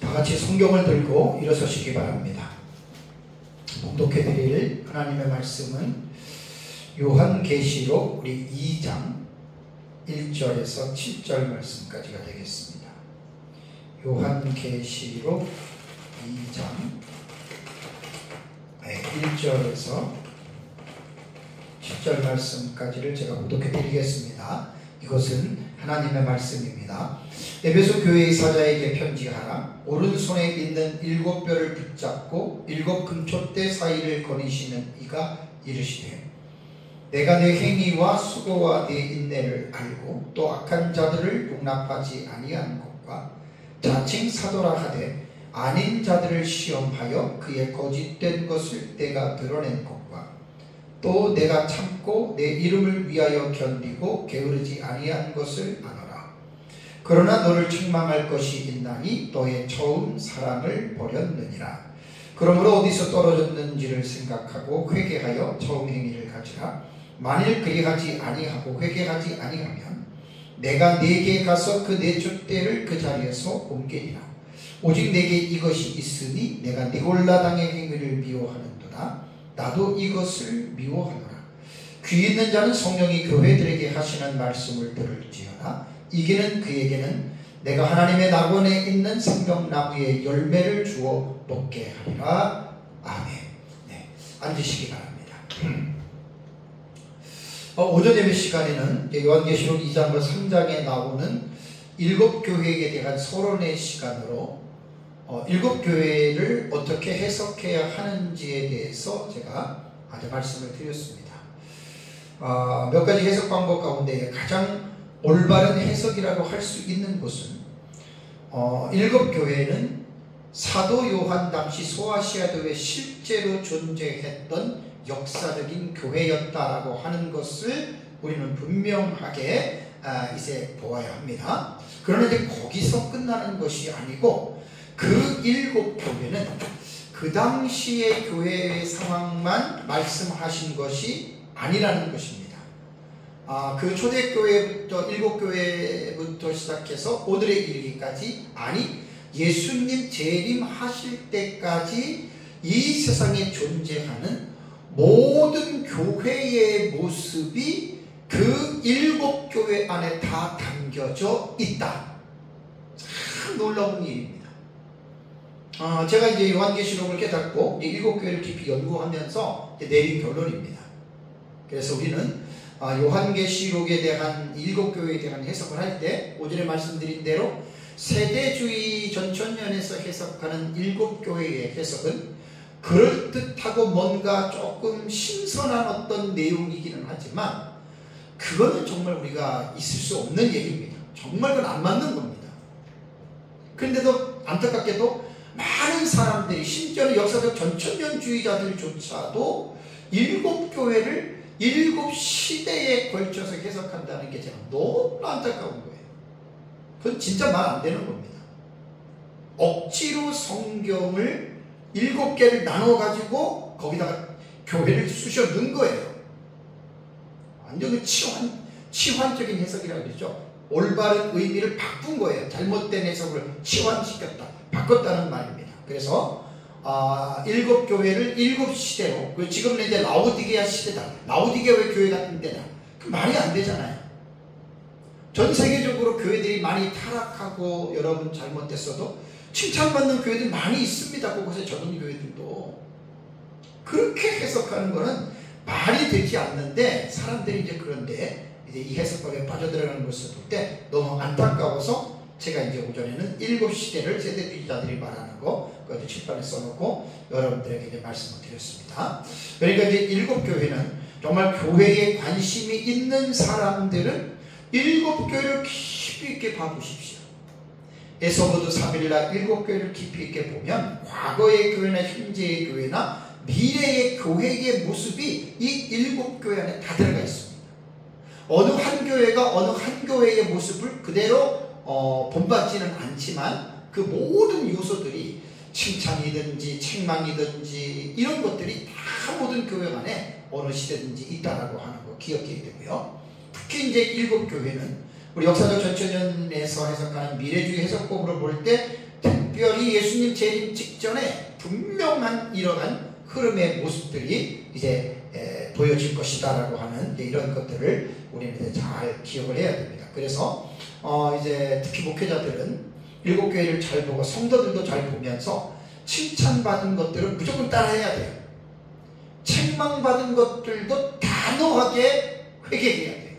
다 같이 성경을 들고 일어서시기 바랍니다. 봉독해 드릴 하나님의 말씀은 요한계시록 우리 2장 1절에서 7절 말씀까지가 되겠습니다. 요한계시록 2장 1절에서 7절 말씀까지를 제가 봉독해 드리겠습니다. 이것은 하나님의 말씀입니다. 에베소 교회의 사자에게 편지하라. 오른손에 있는 7뼈를 붙잡고 7 금촛대 사이를 거니시는 이가 이르시되, 내가 내 행위와 수고와 내 인내를 알고 또 악한 자들을 용납하지 아니한 것과 자칭 사도라 하되 아닌 자들을 시험하여 그의 거짓된 것을 내가 드러낸 것과 또 내가 참고 내 이름을 위하여 견디고 게으르지 아니한 것을 아노라. 그러나 너를 책망할 것이 있나니 너의 처음 사랑을 버렸느니라. 그러므로 어디서 떨어졌는지를 생각하고 회개하여 처음 행위를 가지라. 만일 그리하지 아니하고 회개하지 아니하면 내가 네게 가서 그 네 촛대를 그 자리에서 옮기리라. 오직 내게 이것이 있으니 내가 니골라당의 행위를 미워하는도다. 나도 이것을 미워하노라. 귀 있는 자는 성령이 교회들에게 하시는 말씀을 들을지어다. 이기는 그에게는 내가 하나님의 낙원에 있는 생명나무의 열매를 주어 먹게 하리라. 아멘. 네, 앉으시기 바랍니다. 오전 예배 시간에는 요한계시록 2장과 3장에 나오는 7 교회에 대한 서론의 시간으로 7 교회를 어떻게 해석해야 하는지에 대해서 제가 아주 말씀을 드렸습니다. 몇 가지 해석 방법 가운데 가장 올바른 해석이라고 할 수 있는 것은 7 교회는 사도 요한 당시 소아시아도에 실제로 존재했던 역사적인 교회였다라고 하는 것을 우리는 분명하게 이제 보아야 합니다. 그러나 이제 거기서 끝나는 것이 아니고 그 7 교회는 그 당시의 교회의 상황만 말씀하신 것이 아니라는 것입니다. 그 초대교회부터 7 교회부터 시작해서 오늘에 이르기까지, 아니 예수님 재림하실 때까지 이 세상에 존재하는 모든 교회의 모습이 그 7 교회 안에 다 담겨져 있다. 참 놀라운 일입니다. 제가 이제 요한계시록을 깨닫고 7 교회를 깊이 연구하면서 내린 결론입니다. 그래서 우리는 요한계시록에 대한 7 교회에 대한 해석을 할 때 오전에 말씀드린 대로 세대주의 전천년에서 해석하는 7 교회의 해석은 그럴듯하고 뭔가 조금 신선한 어떤 내용이기는 하지만 그거는 정말 우리가 있을 수 없는 얘기입니다. 정말 그건 안 맞는 겁니다. 그런데도 안타깝게도 많은 사람들이, 심지어는 역사적 전천년주의자들조차도 7 교회를 7 시대에 걸쳐서 해석한다는 게 제가 너무 안타까운 거예요. 그건 진짜 말 안 되는 겁니다. 억지로 성경을 7개를 나눠가지고 거기다가 교회를 쑤셔 넣은 거예요. 완전히 치환적인 해석이라고 그러죠. 올바른 의미를 바꾼 거예요. 잘못된 해석을 치환시켰다, 바꿨다는 말입니다. 그래서 7 교회를 7 시대로, 지금은 이제 라오디게아 시대다. 라오디게아 왜 교회 같은 데냐? 그 말이 안 되잖아요. 전 세계적으로 교회들이 많이 타락하고 여러분 잘못됐어도 칭찬받는 교회들이 많이 있습니다. 그곳에 적은 교회들도. 그렇게 해석하는 거는 말이 되지 않는데 사람들이 이제 그런데 이제 이 해석법에 빠져들어가는 것을 볼 때 너무 안타까워서 제가 이제 오전에는 7 시대를 세대주의자들이 말하는 거 그것도 칠판에 써놓고 여러분들에게 이제 말씀을 드렸습니다. 그러니까 이제 7 교회는 정말 교회에 관심이 있는 사람들은 7 교회를 깊이 있게 봐보십시오. 에서부도 3일날 7 교회를 깊이 있게 보면 과거의 교회나 현재의 교회나 미래의 교회의 모습이 이 7 교회 안에 다 들어가 있습니다. 어느 한 교회가 어느 한 교회의 모습을 그대로 본받지는 않지만 그 모든 요소들이 칭찬이든지 책망이든지 이런 것들이 다 모든 교회 안에 어느 시대든지 있다라고 하는 거 기억해야 되고요. 특히 이제 7 교회는 우리 역사적 전천년에서 해석하는 미래주의 해석법으로 볼 때 특별히 이 예수님 재림 직전에 분명한 이러한 흐름의 모습들이 이제 보여질 것이다라고 하는 이런 것들을 우리는 이제 잘 기억을 해야 됩니다. 그래서 이제 특히 목회자들은 일곱 교회를 잘 보고 성도들도 잘 보면서 칭찬받은 것들은 무조건 따라해야 돼요. 책망받은 것들도 단호하게 회개해야 돼요.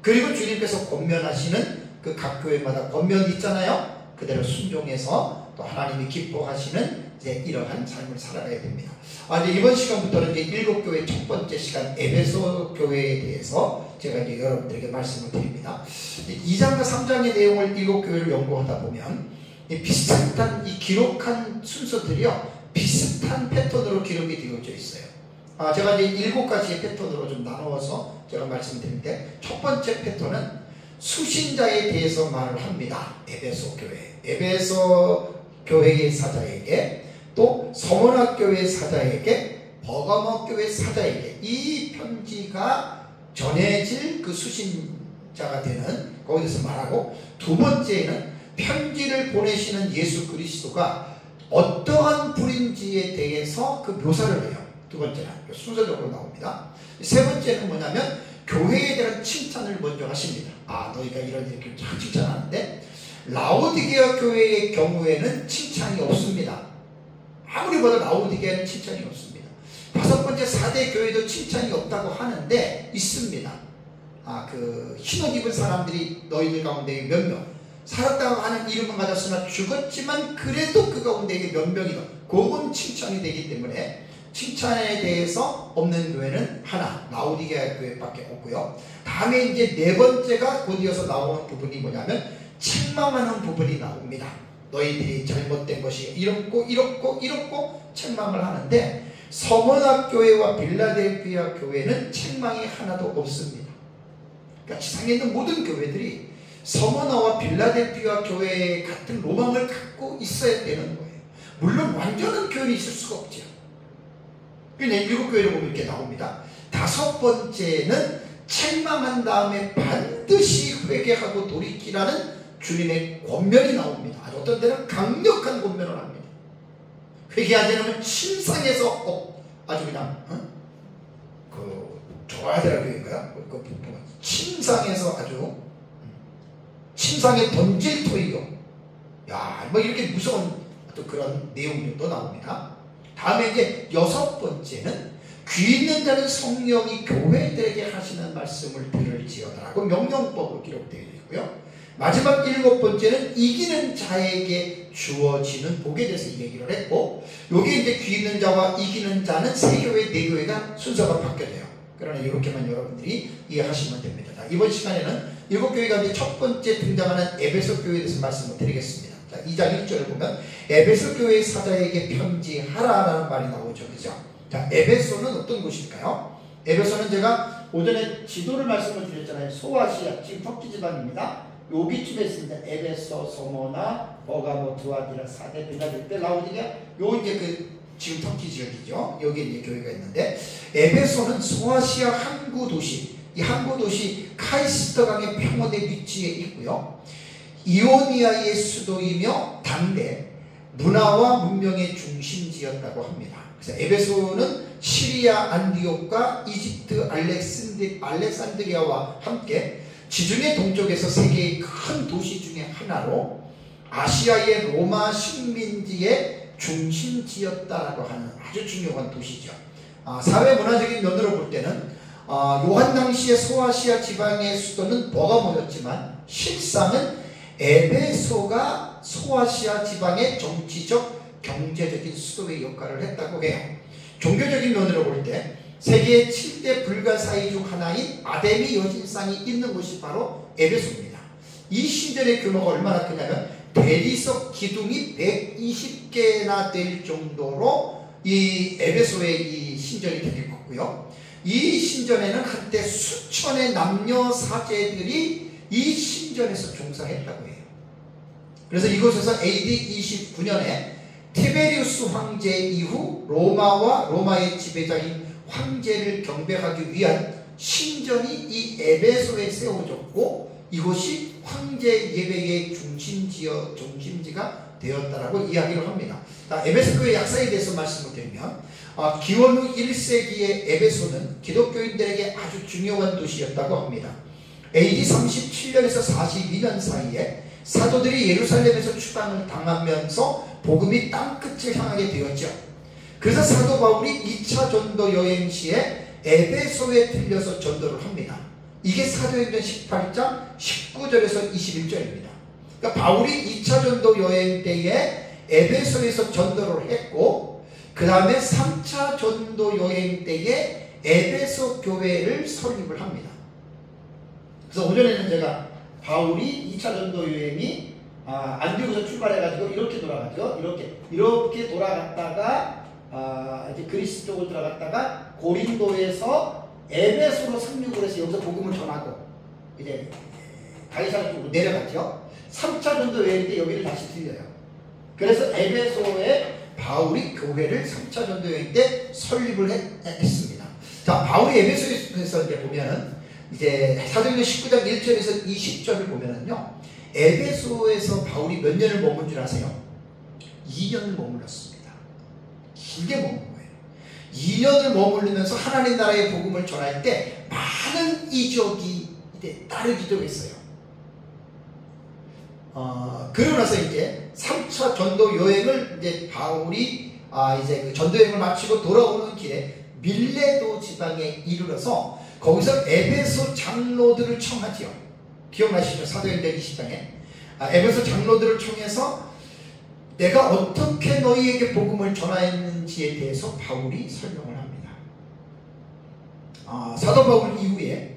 그리고 주님께서 권면하시는 그 각 교회마다 권면이 있잖아요. 그대로 순종해서 또 하나님이 기뻐하시는 이제 이러한 삶을 살아가야 됩니다. 이제 이번 시간부터는 이제 일곱 교회 첫 번째 시간 에베소 교회에 대해서 제가 이제 여러분들에게 말씀을 드립니다. 2장과 3장의 내용을 일곱 교회를 연구하다 보면 비슷한 이 기록한 순서들이요 비슷한 패턴으로 기록이 되어져 있어요. 제가 이제 7가지의 패턴으로 좀 나누어서 제가 말씀드리는데, 첫 번째 패턴은 수신자에 대해서 말을 합니다. 에베소 교회, 에베소 교회의 사자에게, 또 서머나 교회 사자에게, 버가모 교회 사자에게 이 편지가 전해질 그 수신자가 되는 거기서 말하고, 두 번째는 편지를 보내시는 예수 그리스도가 어떠한 분인지에 대해서 그 묘사를 해요. 두 번째는 순서적으로 나옵니다. 세 번째는 뭐냐면 교회에 대한 칭찬을 먼저 하십니다. 너희가 이렇게 잘 칭찬하는데, 라오디게아 교회의 경우에는 칭찬이 없습니다. 아무리 봐도 라오디게아는 칭찬이 없습니다. 다섯 번째 4대 교회도 칭찬이 없다고 하는데 있습니다. 그 흰옷 입은 사람들이 너희들 가운데 몇 명, 살았다고 하는 이름은 가졌으나 죽었지만 그래도 그 가운데 몇 명이다. 그건 칭찬이 되기 때문에 칭찬에 대해서 없는 교회는 하나, 라오디게아 교회밖에 없고요. 다음에 이제 네 번째가 곧 이어서 나오는 부분이 뭐냐면 책망하는 부분이 나옵니다. 너희들이 잘못된 것이 이렇고 책망을 하는데, 서머나 교회와 빌라델피아 교회는 책망이 하나도 없습니다. 그러니까 지상에 있는 모든 교회들이 서머나와 빌라델피아 교회 같은 로망을 갖고 있어야 되는 거예요. 물론 완전한 교회는 있을 수가 없죠. 그냥 7교회를 보면 이렇게 나옵니다. 다섯 번째는 책망한 다음에 반드시 회개하고 돌이키라는 주님의 권면이 나옵니다. 어떤 때는 강력한 권면을 합니다. 회개하지 않으면 침상에서 아주 그냥 조아데라 교회인가요? 침상에서 아주 침상에 던질 터이요. 이렇게 무서운 또 그런 내용들도 나옵니다. 다음에 이제 여섯 번째는 귀 있는 자는 성령이 교회들에게 하시는 말씀을 들을지어다라고 명령법으로 기록되어 있고요. 마지막 일곱 번째는 이기는 자에게 주어지는 복에 대해서 얘기를 했고, 여기 이제 귀 있는 자와 이기는 자는 세 교회, 네 교회가 순서가 바뀌어져요. 그러나 이렇게만 여러분들이 이해하시면 됩니다. 자, 이번 시간에는 7교회 가운데 첫 번째 등장하는 에베소 교회에 대해서 말씀을 드리겠습니다. 자, 2장 1절을 보면 에베소 교회 사자에게 편지하라라는 말이 나오죠. 그죠? 자, 에베소는 어떤 곳일까요? 에베소는 제가 오전에 지도를 말씀을 드렸잖아요. 소아시아, 지금 터키 지방입니다. 여기쯤에 있습니다. 에베소, 서머나, 버가모, 두아디라, 사데, 빌라델피아, 라오디게아, 요 이제 그 지금 터키 지역이죠. 여기 이제 교회가 있는데, 에베소는 소아시아 항구 도시, 이 항구 도시 카이스터강의 평원에 위치해 있고요. 이오니아의 수도이며 당대 문화와 문명의 중심지였다고 합니다. 그래서 에베소는 시리아 안디옥과 이집트 알렉산드리아와 함께 지중해 동쪽에서 세계의 큰 도시 중에 하나로 아시아의 로마 식민지의 중심지였다라고 하는 아주 중요한 도시죠. 사회 문화적인 면으로 볼 때는 요한 당시의 소아시아 지방의 수도는 버가모였지만 실상은 에베소가 소아시아 지방의 정치적, 경제적인 수도의 역할을 했다고 해요. 종교적인 면으로 볼 때 세계의 7대 불가사의 중 하나인 아데미 여신상이 있는 곳이 바로 에베소입니다. 이 신전의 규모가 얼마나 크냐면 대리석 기둥이 120개나 될 정도로 이 에베소의 이 신전이 되게 컸고요. 이 신전에는 한때 수천의 남녀 사제들이 이 신전에서 종사했다고 해요. 그래서 이곳에서 AD 29년에 티베리우스 황제 이후 로마와 로마의 지배자인 황제를 경배하기 위한 신전이 이 에베소에 세워졌고, 이곳이 황제 예배의 중심지가 되었다라고 이야기를 합니다. 에베소 교회 약사에 대해서 말씀을 드리면 기원 후 1세기의 에베소는 기독교인들에게 아주 중요한 도시였다고 합니다. AD 37년에서 42년 사이에 사도들이 예루살렘에서 추방을 당하면서 복음이 땅끝을 향하게 되었죠. 그래서 사도 바울이 2차 전도 여행 시에 에베소에 들려서 전도를 합니다. 이게 사도행전 18장 19절에서 21절입니다. 그러니까 바울이 2차 전도 여행 때에 에베소에서 전도를 했고, 그 다음에 3차 전도 여행 때에 에베소 교회를 설립을 합니다. 그래서 오전에는 제가 바울이 2차 전도 여행이 안디옥에서 출발해가지고 이렇게 돌아가죠. 이렇게 돌아갔다가 이제 그리스 쪽으로 들어갔다가 고린도에서 에베소로 상륙을 해서 여기서 복음을 전하고 이제 가이사랴 쪽으로 내려갔죠. 3차 전도 여행 때 여기를 다시 들려요. 그래서 에베소에 바울이 교회를 3차 전도 여행 때 설립을 했습니다. 자, 바울이 에베소에서 이제 보면은 이제 사도행전 19장 1절에서 20절을 보면은요, 에베소에서 바울이 몇 년을 머문 줄 아세요? 2년을 머물렀습니다. 길게 머문 거예요. 2년을 머무르면서 하나님 나라의 복음을 전할 때 많은 이적이 이제 따르기도 했어요. 그러고 나서 이제 3차 전도 여행을 이제 바울이 이제 그 전도 여행을 마치고 돌아오는 길에 밀레도 지방에 이르러서 거기서 에베소 장로들을 청하지요. 기억나시죠? 사도행전 20장에 에베소 장로들을 청해서 내가 어떻게 너희에게 복음을 전하였는지에 대해서 바울이 설명을 합니다. 사도 바울 이후에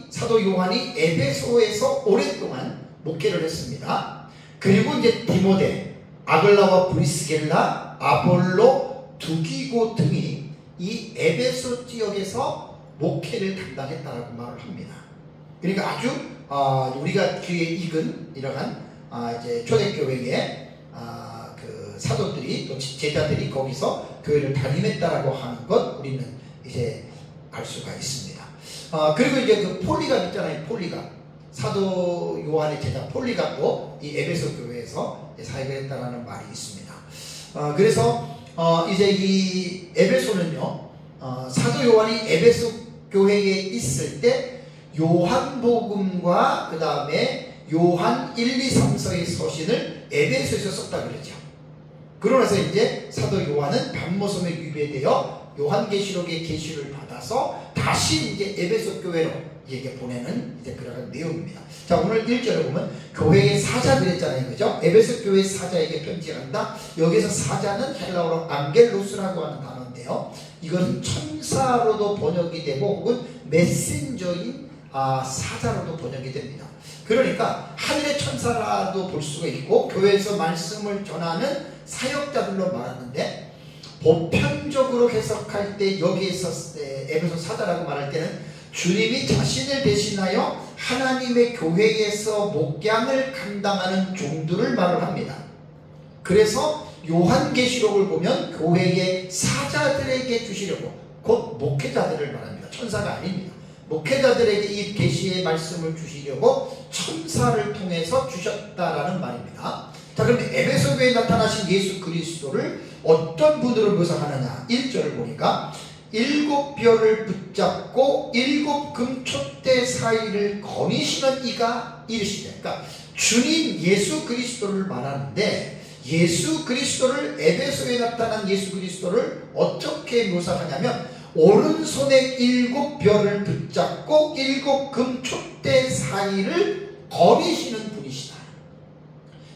사도 요한이 에베소에서 오랫동안 목회를 했습니다. 그리고 이제 디모데, 아글라와 브리스겔라, 아볼로, 두기고 등이 이 에베소 지역에서 목회를 담당했다라고 말을 합니다. 그러니까 아주 우리가 귀에 익은 이러한 이제 초대교회의 그 사도들이 또 제자들이 거기서 교회를 담임했다라고 하는 것 우리는 이제 알 수가 있습니다. 그리고 이제 그 폴리갑 있잖아요. 폴리갑, 사도 요한의 제자 폴리갑도 이 에베소 교회에서 사역을 했다라는 말이 있습니다. 그래서 이제 이 에베소는요, 사도 요한이 에베소 교회에 있을 때 요한복음과 그 다음에 요한 1, 2, 3서의 서신을 에베소에서 썼다 그러죠. 그러면서 이제 사도 요한은 밤모섬에 유배되어 요한계시록의 계시를 받아서 다시 이제 에베소 교회로 이게 보내는 이제 그런 내용입니다. 자, 오늘 1절에 보면 교회의 사자 그랬잖아요. 그죠? 에베소 교회 사자에게 편지한다. 여기서 사자는 헬라어로 안겔로스라고 하는 단어인데요. 이것은 천사로도 번역이 되고 혹은 메신저인 사자로도 번역이 됩니다. 그러니까 하늘의 천사라도 볼 수가 있고 교회에서 말씀을 전하는 사역자들로 말하는데, 보편적으로 해석할 때 여기에서 에베소 사자라고 말할 때는 주님이 자신을 대신하여 하나님의 교회에서 목양을 감당하는 종들을 말을 합니다. 그래서 요한계시록을 보면 교회의 사자들에게 주시려고, 곧 목회자들을 말합니다. 천사가 아닙니다. 목회자들에게 이 계시의 말씀을 주시려고 천사를 통해서 주셨다라는 말입니다. 자, 그럼 에베소 교회에 나타나신 예수 그리스도를 어떤 분으로 묘사하느냐? 1절을 보니까 7별을 붙잡고 7 금촛대 사이를 거니시는 이가 이르시되, 그러니까 주님 예수 그리스도를 말하는데, 예수 그리스도를, 에베소에 나타난 예수 그리스도를 어떻게 묘사하냐면 오른손에 7별을 붙잡고 7 금촛대 사이를 거니시는 분이시다.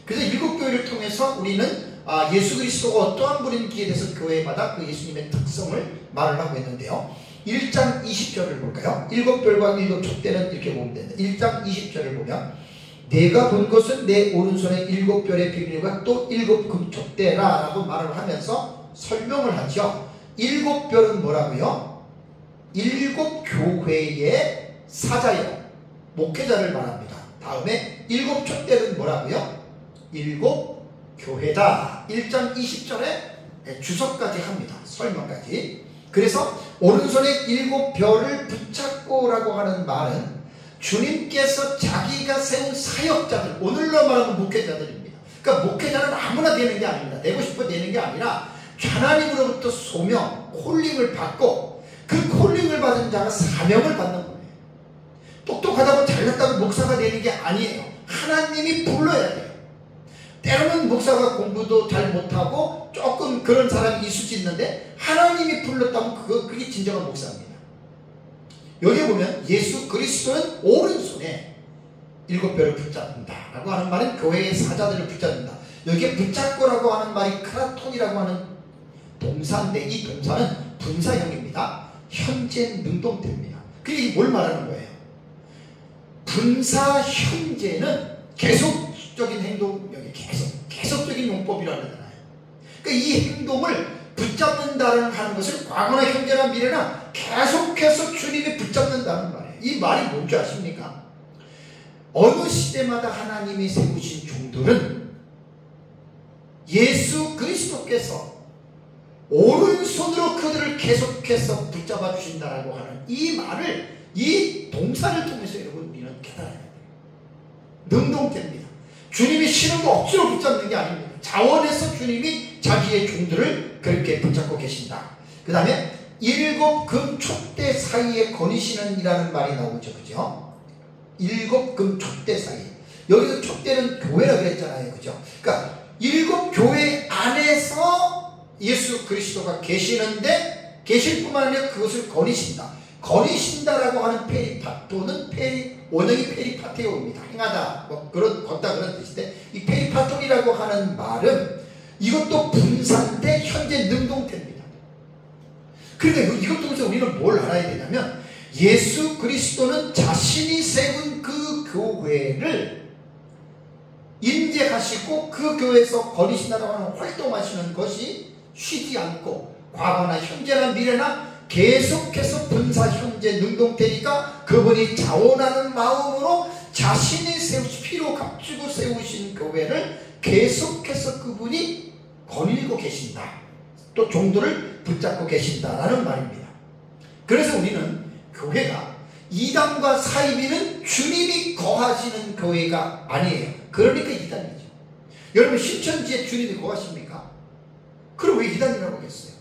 그래서 7교회를 통해서 우리는 예수 그리스도가 어떠한 분인지에 대해서 교회마다 그 예수님의 특성을 말을 하고 있는데요. 1장 20절을 볼까요? 7별과 7 촛대는 이렇게 보면 됩니다. 1장 20절을 보면 내가 본 것은 내 오른손에 7별의 비밀과 또 7 금촛대라 라고 말을 하면서 설명을 하죠. 7별은 뭐라고요? 7 교회의 사자요, 목회자를 말합니다. 다음에 7 촛대는 뭐라고요? 7 교회다. 1장 20절에 주석까지 합니다. 설명까지. 그래서 오른손에 7별을 붙잡고 라고 하는 말은 주님께서 자기가 세운 사역자들, 오늘로 말하면 목회자들입니다. 그러니까 목회자는 아무나 되는 게 아닙니다. 되고 싶어 되는 게 아니라 하나님으로부터 소명, 콜링을 받고 그 콜링을 받은 자가 사명을 받는 거예요. 똑똑하다고 잘났다고 목사가 되는 게 아니에요. 하나님이 불러야 돼요. 때로는 목사가 공부도 잘 못하고 조금 그런 사람이 있을 수 있는데 하나님이 불렀다면 그게 진정한 목사입니다. 여기 보면 예수 그리스도는 오른손에 7뼈를 붙잡는다 라고 하는 말은 교회의 사자들을 붙잡는다. 여기에 붙잡고라고 하는 말이 크라톤이라고 하는 동사인데 이 동사는 분사형입니다. 현재 능동태입니다. 그게 뭘 말하는 거예요? 분사 현재는 계속적인 행동력이 계속적인 용법이라는 거잖아요. 그러니까 이 행동을 붙잡는다는 하는 것을 과거나 현재나 미래나 계속해서 주님이 붙잡는다는 말이에요. 이 말이 뭔지 아십니까? 어느 시대마다 하나님이 세우신 종들은 예수 그리스도께서 오른손으로 그들을 계속해서 붙잡아 주신다라고 하는 이 말을, 이 동사를 통해서 여러분 우리는 깨달아야 돼요. 능동태입니다. 주님이 신은 거 억지로 붙잡는 게 아닙니다. 자원해서 주님이 자기의 종들을 그렇게 붙잡고 계신다. 그 다음에 7금 촛대 사이에 거니시는 이라는 말이 나오죠. 그죠? 7금 촛대 사이. 여기서 촛대는 교회라고 그랬잖아요. 그죠? 그러니까 7교회 안에서 예수 그리스도가 계시는데 계실 뿐만 아니라 그것을 거니신다. 거니신다라고 하는 페리파토는 원형이 페리파테오입니다. 행하다, 걷다 그런 뜻인데 이 페리파토이라고 하는 말은 이것도 분사인데 현재 능동태입니다. 그런데 이것 통해서 우리는 뭘 알아야 되냐면 예수 그리스도는 자신이 세운 그 교회를 인재하시고 그 교회에서 거니신다라고 하는 활동하시는 것이 쉬지 않고 과거나 현재나 미래나 계속해서 분사 현재 능동태니까 그분이 자원하는 마음으로 자신이 피로 값주고 세우신 교회를 계속해서 그분이 거닐고 계신다. 또 종들을 붙잡고 계신다라는 말입니다. 그래서 우리는 교회가 이단과 사이비는 주님이 거하시는 교회가 아니에요. 그러니까 이단이죠. 여러분 신천지에 주님이 거하십니까? 그럼 왜 이단이라고 하겠어요?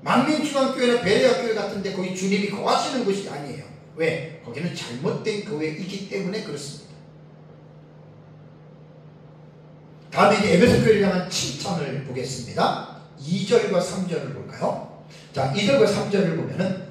망명중앙교회나 베레아교회 같은데 거기 주님이 거하시는 곳이 아니에요. 왜? 거기는 잘못된 교회이기 때문에 그렇습니다. 다음에 이제 에베소교회를 향한 칭찬을 보겠습니다. 2절과 3절을 볼까요? 자, 2절과 3절을 보면은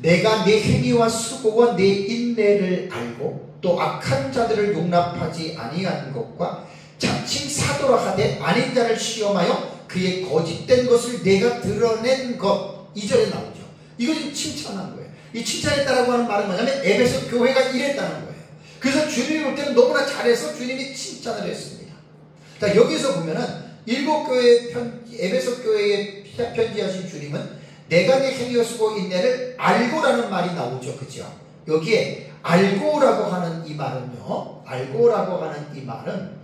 내가 내 행위와 수고와 내 인내를 알고 또 악한 자들을 용납하지 아니한 것과 자칭 사도라 하되 아닌 자를 시험하여 그의 거짓된 것을 내가 드러낸 것. 2절에 나오죠. 이거 지금 칭찬한 거예요. 이 칭찬했다라고 하는 말은 뭐냐면 에베소 교회가 이랬다는 거예요. 그래서 주님이 볼 때는 너무나 잘해서 주님이 칭찬을 했습니다. 자, 여기서 보면은 에베소 교회에 편지하신 주님은 내가 내 행위와 수고 인내를 알고라는 말이 나오죠. 그죠? 여기에 알고라고 하는 이 말은요, 알고라고 하는 이 말은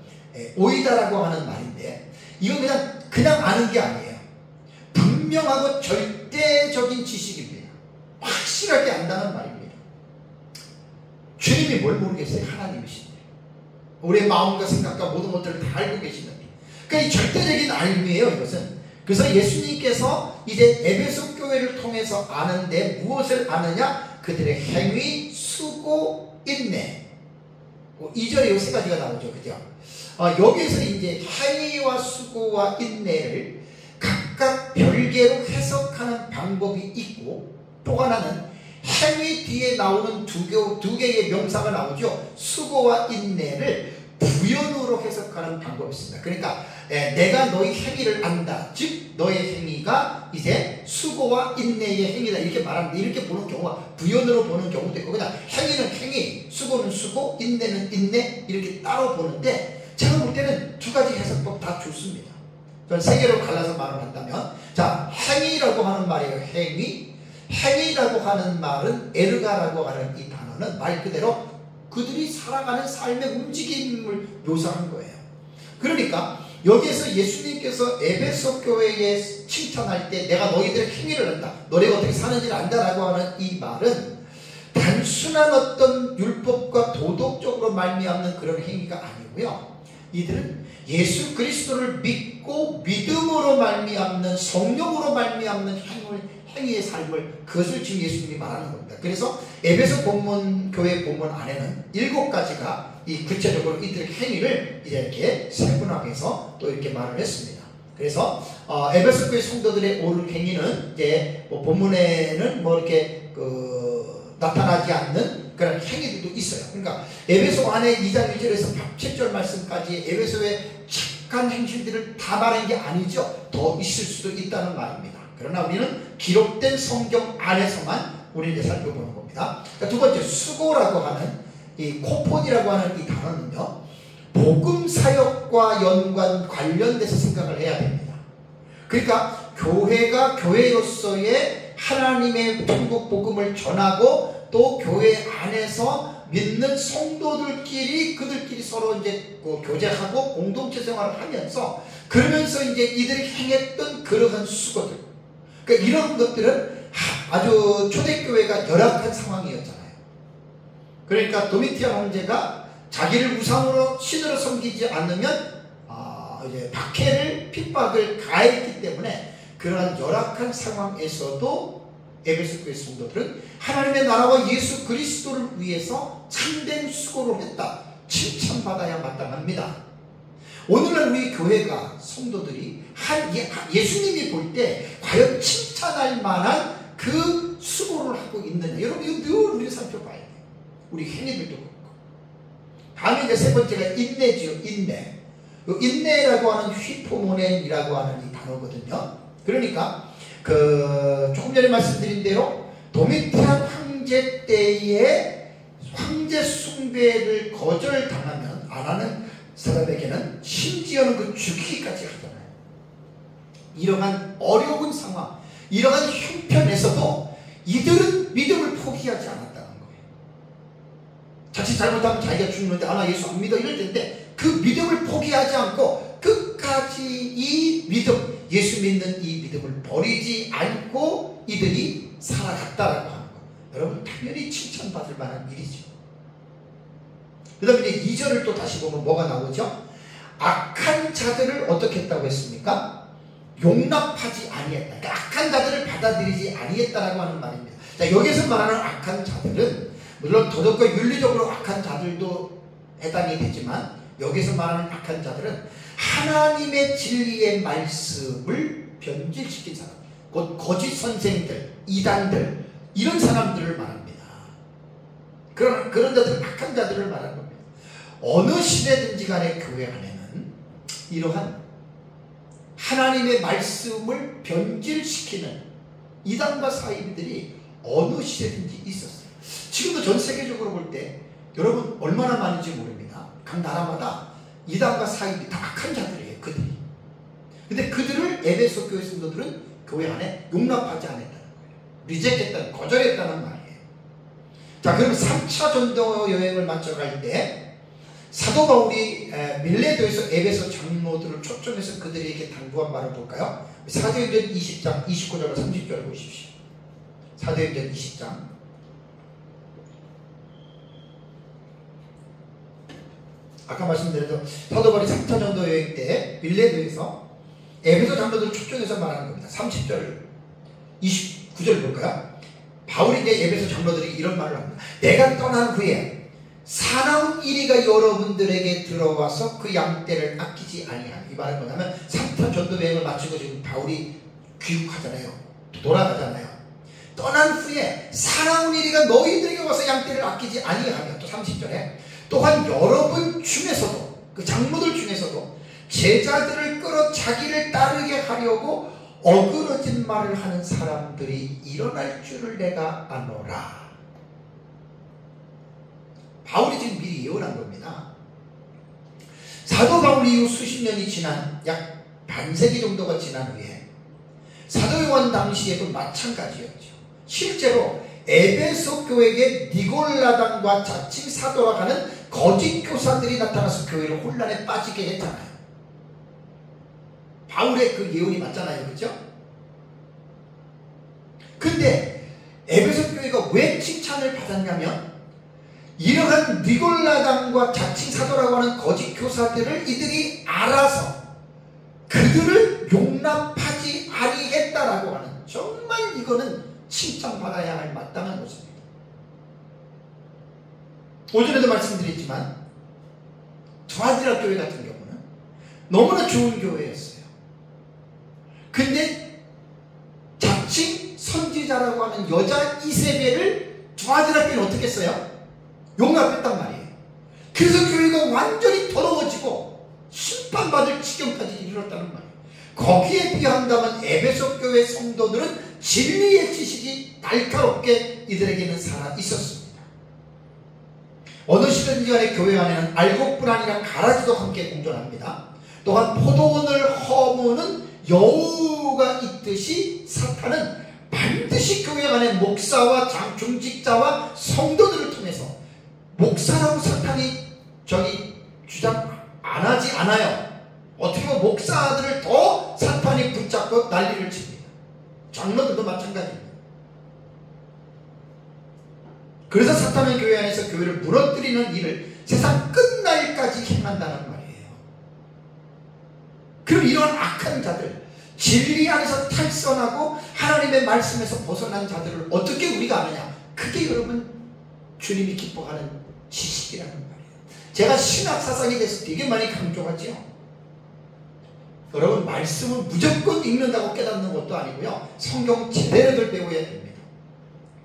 오이다라고 하는 말인데 이건 그냥 아는 게 아니에요. 분명하고 절대적인 지식입니다. 확실하게 안다는 말입니다. 주님이 뭘 모르겠어요? 하나님이신데 우리의 마음과 생각과 모든 것들을 다 알고 계시는데, 그러니까 이 절대적인 알미예요. 이것은. 그래서 예수님께서 이제 에베소 교회를 통해서 아는데 무엇을 아느냐? 그들의 행위, 수고, 인내. 2절에 이 세 가지가 나오죠. 그죠? 여기서 이제 행위와 수고와 인내를 각각 별개로 해석하는 방법이 있고, 또 하나는 행위 뒤에 나오는 두 개의 명사가 나오죠. 수고와 인내를 부연으로 해석하는 방법이 있습니다. 그러니까 내가 너희 행위를 안다. 즉 너의 행위가 이제 수고와 인내의 행위다. 이렇게 말하는데 이렇게 보는 경우가 부연으로 보는 경우도 있고, 그냥 행위는 행위, 수고는 수고, 인내는 인내 이렇게 따로 보는데 제가 볼 때는 두 가지 해석법 다 좋습니다. 저는 세 개로 갈라서 말을 한다면, 자, 행위라고 하는 말이에요. 행위라고 하는 말은 에르가라고 하는 이 단어는 말 그대로 그들이 살아가는 삶의 움직임을 묘사한 거예요. 그러니까 여기에서 예수님께서 에베소 교회에 칭찬할 때 내가 너희들의 행위를 안다, 너희가 어떻게 사는지를 안다라고 하는 이 말은 다 단순한 어떤 율법과 도덕적으로 말미암는 그런 행위가 아니고요. 이들은 예수 그리스도를 믿고 믿음으로 말미암는, 성령으로 말미암는 행위의 삶을, 그것을 지금 예수님이 말하는 겁니다. 그래서 에베소 본문, 교회 본문 안에는 7가지가 이 구체적으로 이들의 행위를 이제 이렇게 세분화해서 또 이렇게 말을 했습니다. 그래서 에베소 교회 성도들의 옳은 행위는 이제 뭐 본문에는 뭐 이렇게 나타나지 않는 그런 행위들도 있어요. 그러니까 에베소 안에 2장 1절에서 7절 말씀까지 에베소의 착한 행실들을 다 말한 게 아니죠. 더 있을 수도 있다는 말입니다. 그러나 우리는 기록된 성경 안에서만 우리는 이제 살펴보는 겁니다. 그러니까 두 번째, 수고라고 하는 이 코폰이라고 하는 이 단어는요, 복음 사역과 관련돼서 생각을 해야 됩니다. 그러니까 교회가 교회로서의 하나님의 천국 복음을 전하고 또 교회 안에서 믿는 성도들끼리 그들끼리 서로 이제 교제하고 공동체 생활을 하면서, 그러면서 이제 이들이 행했던 그러한 수고들, 그러니까 이런 것들은 아주 초대교회가 열악한 상황이었잖아요. 그러니까 도미티안 황제가 자기를 우상으로 신으로 섬기지 않으면 이제 박해를, 핍박을 가했기 때문에 그러한 열악한 상황에서도 에베소 교회 성도들은 하나님의 나라와 예수 그리스도를 위해서 참된 수고를 했다, 칭찬받아야 마땅합니다. 오늘날 우리 교회가, 성도들이 예수님이 볼 때 과연 칭찬할 만한 그 수고를 하고 있느냐, 여러분 이거 늘 우리가 살펴봐야 돼요. 우리 행위들도 그렇고. 다음에 이제 세 번째가 인내지요. 인내라고 하는 휘포모넨이라고 하는 이 단어거든요. 그러니까 조금 전에 말씀드린 대로 도미티안 황제 때에 황제 숭배를 거절당하면 안 하는 사람에게는 심지어는 그 죽이기까지 하잖아요. 이러한 어려운 상황, 이러한 형편에서도 이들은 믿음을 포기하지 않았다는 거예요. 자칫 잘못하면 자기가 죽는데 나 예수 안 믿어 이럴 텐데 그 믿음을 포기하지 않고 끝까지 이 믿음, 예수 믿는 이 믿음을 버리지 않고 이들이 살아갔다라고 하는 거, 여러분 당연히 칭찬받을 만한 일이죠. 그 다음에 이제 2절을 또 다시 보면 뭐가 나오죠? 악한 자들을 어떻게 했다고 했습니까? 용납하지 아니했다. 그러니까 악한 자들을 받아들이지 아니했다라고 하는 말입니다. 자, 여기서 말하는 악한 자들은 물론 도덕과 윤리적으로 악한 자들도 해당이 되지만, 여기서 말하는 악한 자들은 하나님의 진리의 말씀을 변질시킨 사람, 곧 거짓 선생들, 이단들, 이런 사람들을 말합니다. 그런 자들, 악한 자들을 말하는 겁니다. 어느 시대든지 간에 교회 안에는 이러한 하나님의 말씀을 변질시키는 이단과 사이비들이 어느 시대든지 있었어요. 지금도 전 세계적으로 볼 때 여러분 얼마나 많은지 모릅니다. 각 나라마다 이단과 사이비 다 악한 자들이에요, 그들이. 근데 그들을 에베소 교회 성도들은 교회 안에 용납하지 않았다는 거예요. 리젝했다는, 거절했다는 말이에요. 자, 그러면 3차 전도 여행을 마쳐갈 때 사도 바울이 밀레도에서 에베소 장로들을 초청해서 그들에게 당부한 말을 볼까요? 사도행전 20장 29절과 30절을 보십시오. 사도행전 20장 아까 말씀드렸죠. 사도 바울이 3차 전도 여행 때 밀레도에서 에베소 장로들을 초청해서 말하는 겁니다. 30절 29절 볼까요? 바울이 이제 에베소 장로들이 이런 말을 합니다. 내가 떠난 후에 사나운 이리가 여러분들에게 들어와서 그 양떼를 아끼지 아니하니, 이 말은 뭐냐면 3차 전도 여행을 마치고 지금 바울이 귀국하잖아요. 돌아가잖아요. 떠난 후에 사나운 이리가 너희들에게 와서 양떼를 아끼지 아니하며, 또 30절에 또한 여러분 중에서도, 그 장로들 중에서도 제자들을 끌어 자기를 따르게 하려고 어그러진 말을 하는 사람들이 일어날 줄을 내가 아노라. 바울이 지금 미리 예언한 겁니다. 사도 바울 이후 수십 년이 지난, 약 반세기 정도가 지난 후에 사도 요한 당시에도 마찬가지였죠. 실제로 에베소 교회에 니골라당과 자칭 사도라 하는 거짓 교사들이 나타나서 교회를 혼란에 빠지게 했잖아요. 바울의 그 예언이 맞잖아요, 그렇죠? 근데 에베소 교회가 왜 칭찬을 받았냐면 이러한 니골라당과 자칭 사도라고 하는 거짓 교사들을 이들이 알아서 그들을 용납하지 아니했다라고 하는, 정말 이거는 칭찬받아야 할 마땅한 것입니다. 오전에도 말씀드렸지만 두아디라 교회 같은 경우는 너무나 좋은 교회였어요. 근데 자칭 선지자라고 하는 여자 이세벨을 두아디라 교회는 어떻게 했어요? 용납했단 말이에요. 그래서 교회가 완전히 더러워지고 심판받을 지경까지 이르렀다는 말이에요. 거기에 비한다면 에베소 교회 성도들은 진리의 지식이 날카롭게 이들에게는 살아 있었습니다. 어느 시든지 간에 교회 안에는 알곡뿐 아니라 가라지도 함께 공존합니다. 또한 포도원을 허무는 여우가 있듯이 사탄은 반드시 교회 안에 목사와 중직자와 성도들을 통해서, 목사라고 사탄이 주장 안 하지 않아요. 어떻게 보면 목사들을 더 사탄이 붙잡고 난리를 칩니다. 장로들도 마찬가지입니다. 그래서 사탄은 교회 안에서 교회를 무너뜨리는 일을 세상 끝날까지 행한다는 말이에요. 그럼 이런 악한 자들, 진리 안에서 탈선하고 하나님의 말씀에서 벗어난 자들을 어떻게 우리가 아느냐? 그게 여러분 주님이 기뻐하는 지식이라는 말이에요. 제가 신학 사상에 대해서 되게 많이 강조하죠. 여러분, 말씀은 무조건 읽는다고 깨닫는 것도 아니고요, 성경 제대로들 배워야 됩니다.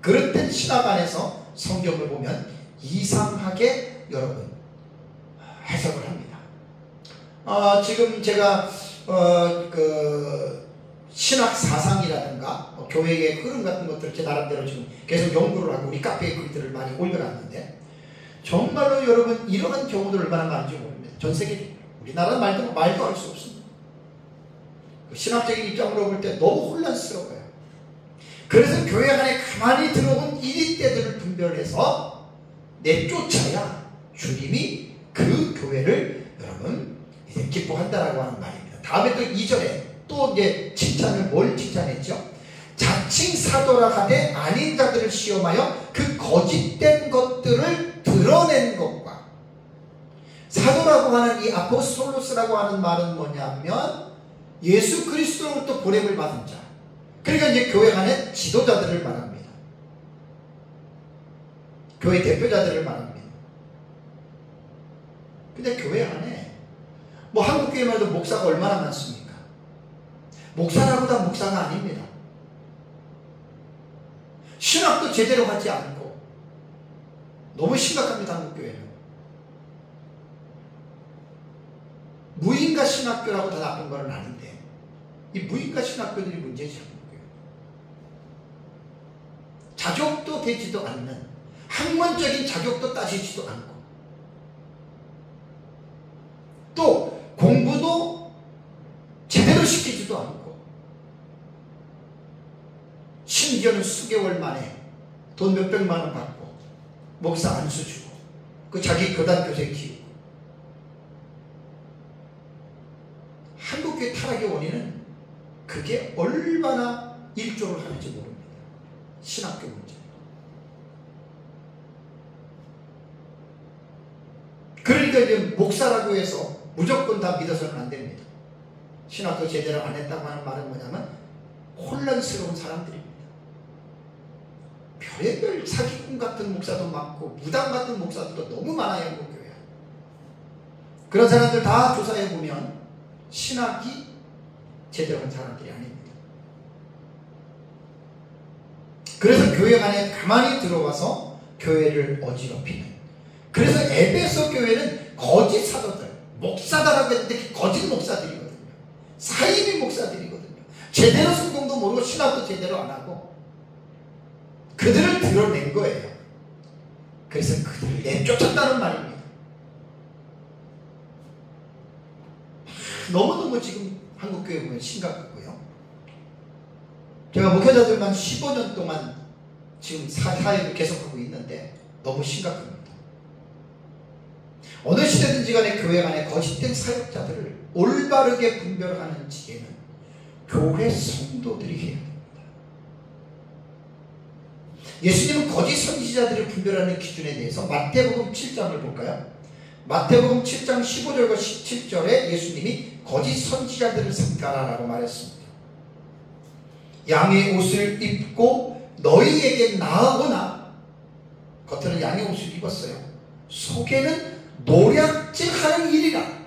그렇듯 신학 안에서 성경을 보면 이상하게 여러분 해석을 합니다. 지금 제가 신학 사상이라든가 교회의 흐름 같은 것들을 제 나름대로 지금 계속 연구를 하고 우리 카페에 글들을 많이 올려놨는데, 정말로 여러분 이러한 경우들 얼마나 많은지 모릅니다. 전 세계, 우리나라 말도 할 수 없습니다. 신학적인 입장으로 볼 때 너무 혼란스러워요. 그래서 교회 안에 가만히 들어온 이리떼들을 분별해서 내쫓아야 주님이 그 교회를 여러분 이제 기뻐한다라고 하는 말입니다. 다음에 또 2절에 또 이제 칭찬을 뭘 칭찬했죠? 자칭 사도라 하되 아닌 자들을 시험하여 그 거짓된 것들을 드러낸 것과, 사도라고 하는 이 아포스톨로스라고 하는 말은 뭐냐면 예수 그리스도로부터 보냄을 받은 자, 그러니까 이제 교회 안에 지도자들을 말합니다. 교회 대표자들을 말합니다. 근데 교회 안에 뭐 한국교회만 해도 목사가 얼마나 많습니까? 목사라고 다 목사가 아닙니다. 신학도 제대로 하지 않고 너무 심각합니다. 한국교회는 무인가 신학교라고 다 나쁜 건 아닌데 이 무인가 신학교들이 문제지. 자격도 되지도 않는, 학문적인 자격도 따지지도 않고, 또 공부도 제대로 시키지도 않고, 심지어는 수개월 만에 돈 몇백만 원 받고 목사 안수 주고 그 자기 교단 교생 키우고. 한국교회 타락의 원인은 그게 얼마나 일조를 하는지 모릅니다. 신학교 문제. 그러니까 이제 목사라고 해서 무조건 다 믿어서는 안 됩니다. 신학도 제대로 안 했다고 하는 말은 뭐냐면 혼란스러운 사람들입니다. 별의별 사기꾼 같은 목사도 많고 무당 같은 목사들도 너무 많아요. 한국교회. 그런 사람들 다 조사해보면 신학이 제대로 한 사람들이 아닙니다. 그래서 교회 안에 가만히 들어와서 교회를 어지럽히는, 그래서 에베소 교회는 거짓 사도들, 목사다라고 했는데 거짓 목사들이거든요. 사이비 목사들이거든요. 제대로 성경도 모르고 신학도 제대로 안 하고 그들을 드러낸 거예요. 그래서 그들을 내쫓았다는 말입니다. 너무너무 지금 한국교회 보면 심각하고요. 제가 목회자들만 15년 동안 지금 사역을 계속하고 있는데 너무 심각합니다. 어느 시대든지 간에 교회 안에 거짓된 사역자들을 올바르게 분별하는 지혜는 교회 성도들이 해야 됩니다. 예수님은 거짓 선지자들을 분별하는 기준에 대해서 마태복음 7장을 볼까요? 마태복음 7장 15절과 17절에 예수님이 거짓 선지자들을 삼가라라고 말했습니다. 양의 옷을 입고 너희에게 나아오나, 겉으로는 양의 옷을 입었어요. 속에는 노략질하는 이리라.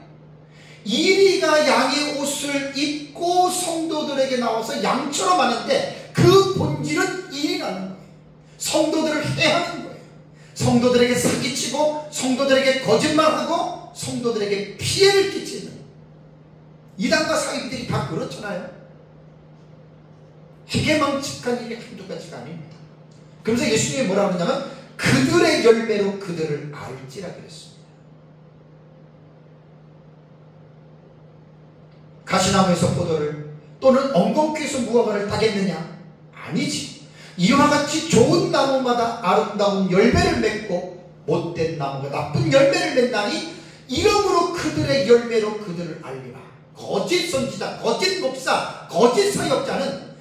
이리가 양의 옷을 입고 성도들에게 나와서 양처럼 하는데 그 본질은 이리라는 거예요. 성도들을 해하는 거예요. 성도들에게 사기치고 성도들에게 거짓말하고 성도들에게 피해를 끼치는, 이단과 사기들이 다 그렇잖아요. 희개망측한 일이 한두 가지가 아닙니다. 그러면서 예수님이 뭐라고 하냐면 그들의 열매로 그들을 알지라 그랬습니다. 가시나무에서 포도를 또는 엉겅퀴에서 무화과를 따겠느냐? 아니지. 이와 같이 좋은 나무마다 아름다운 열매를 맺고 못된 나무가 나쁜 열매를 맺나니 이러므로 그들의 열매로 그들을 알리라. 거짓 선지자, 거짓 목사, 거짓 사역자는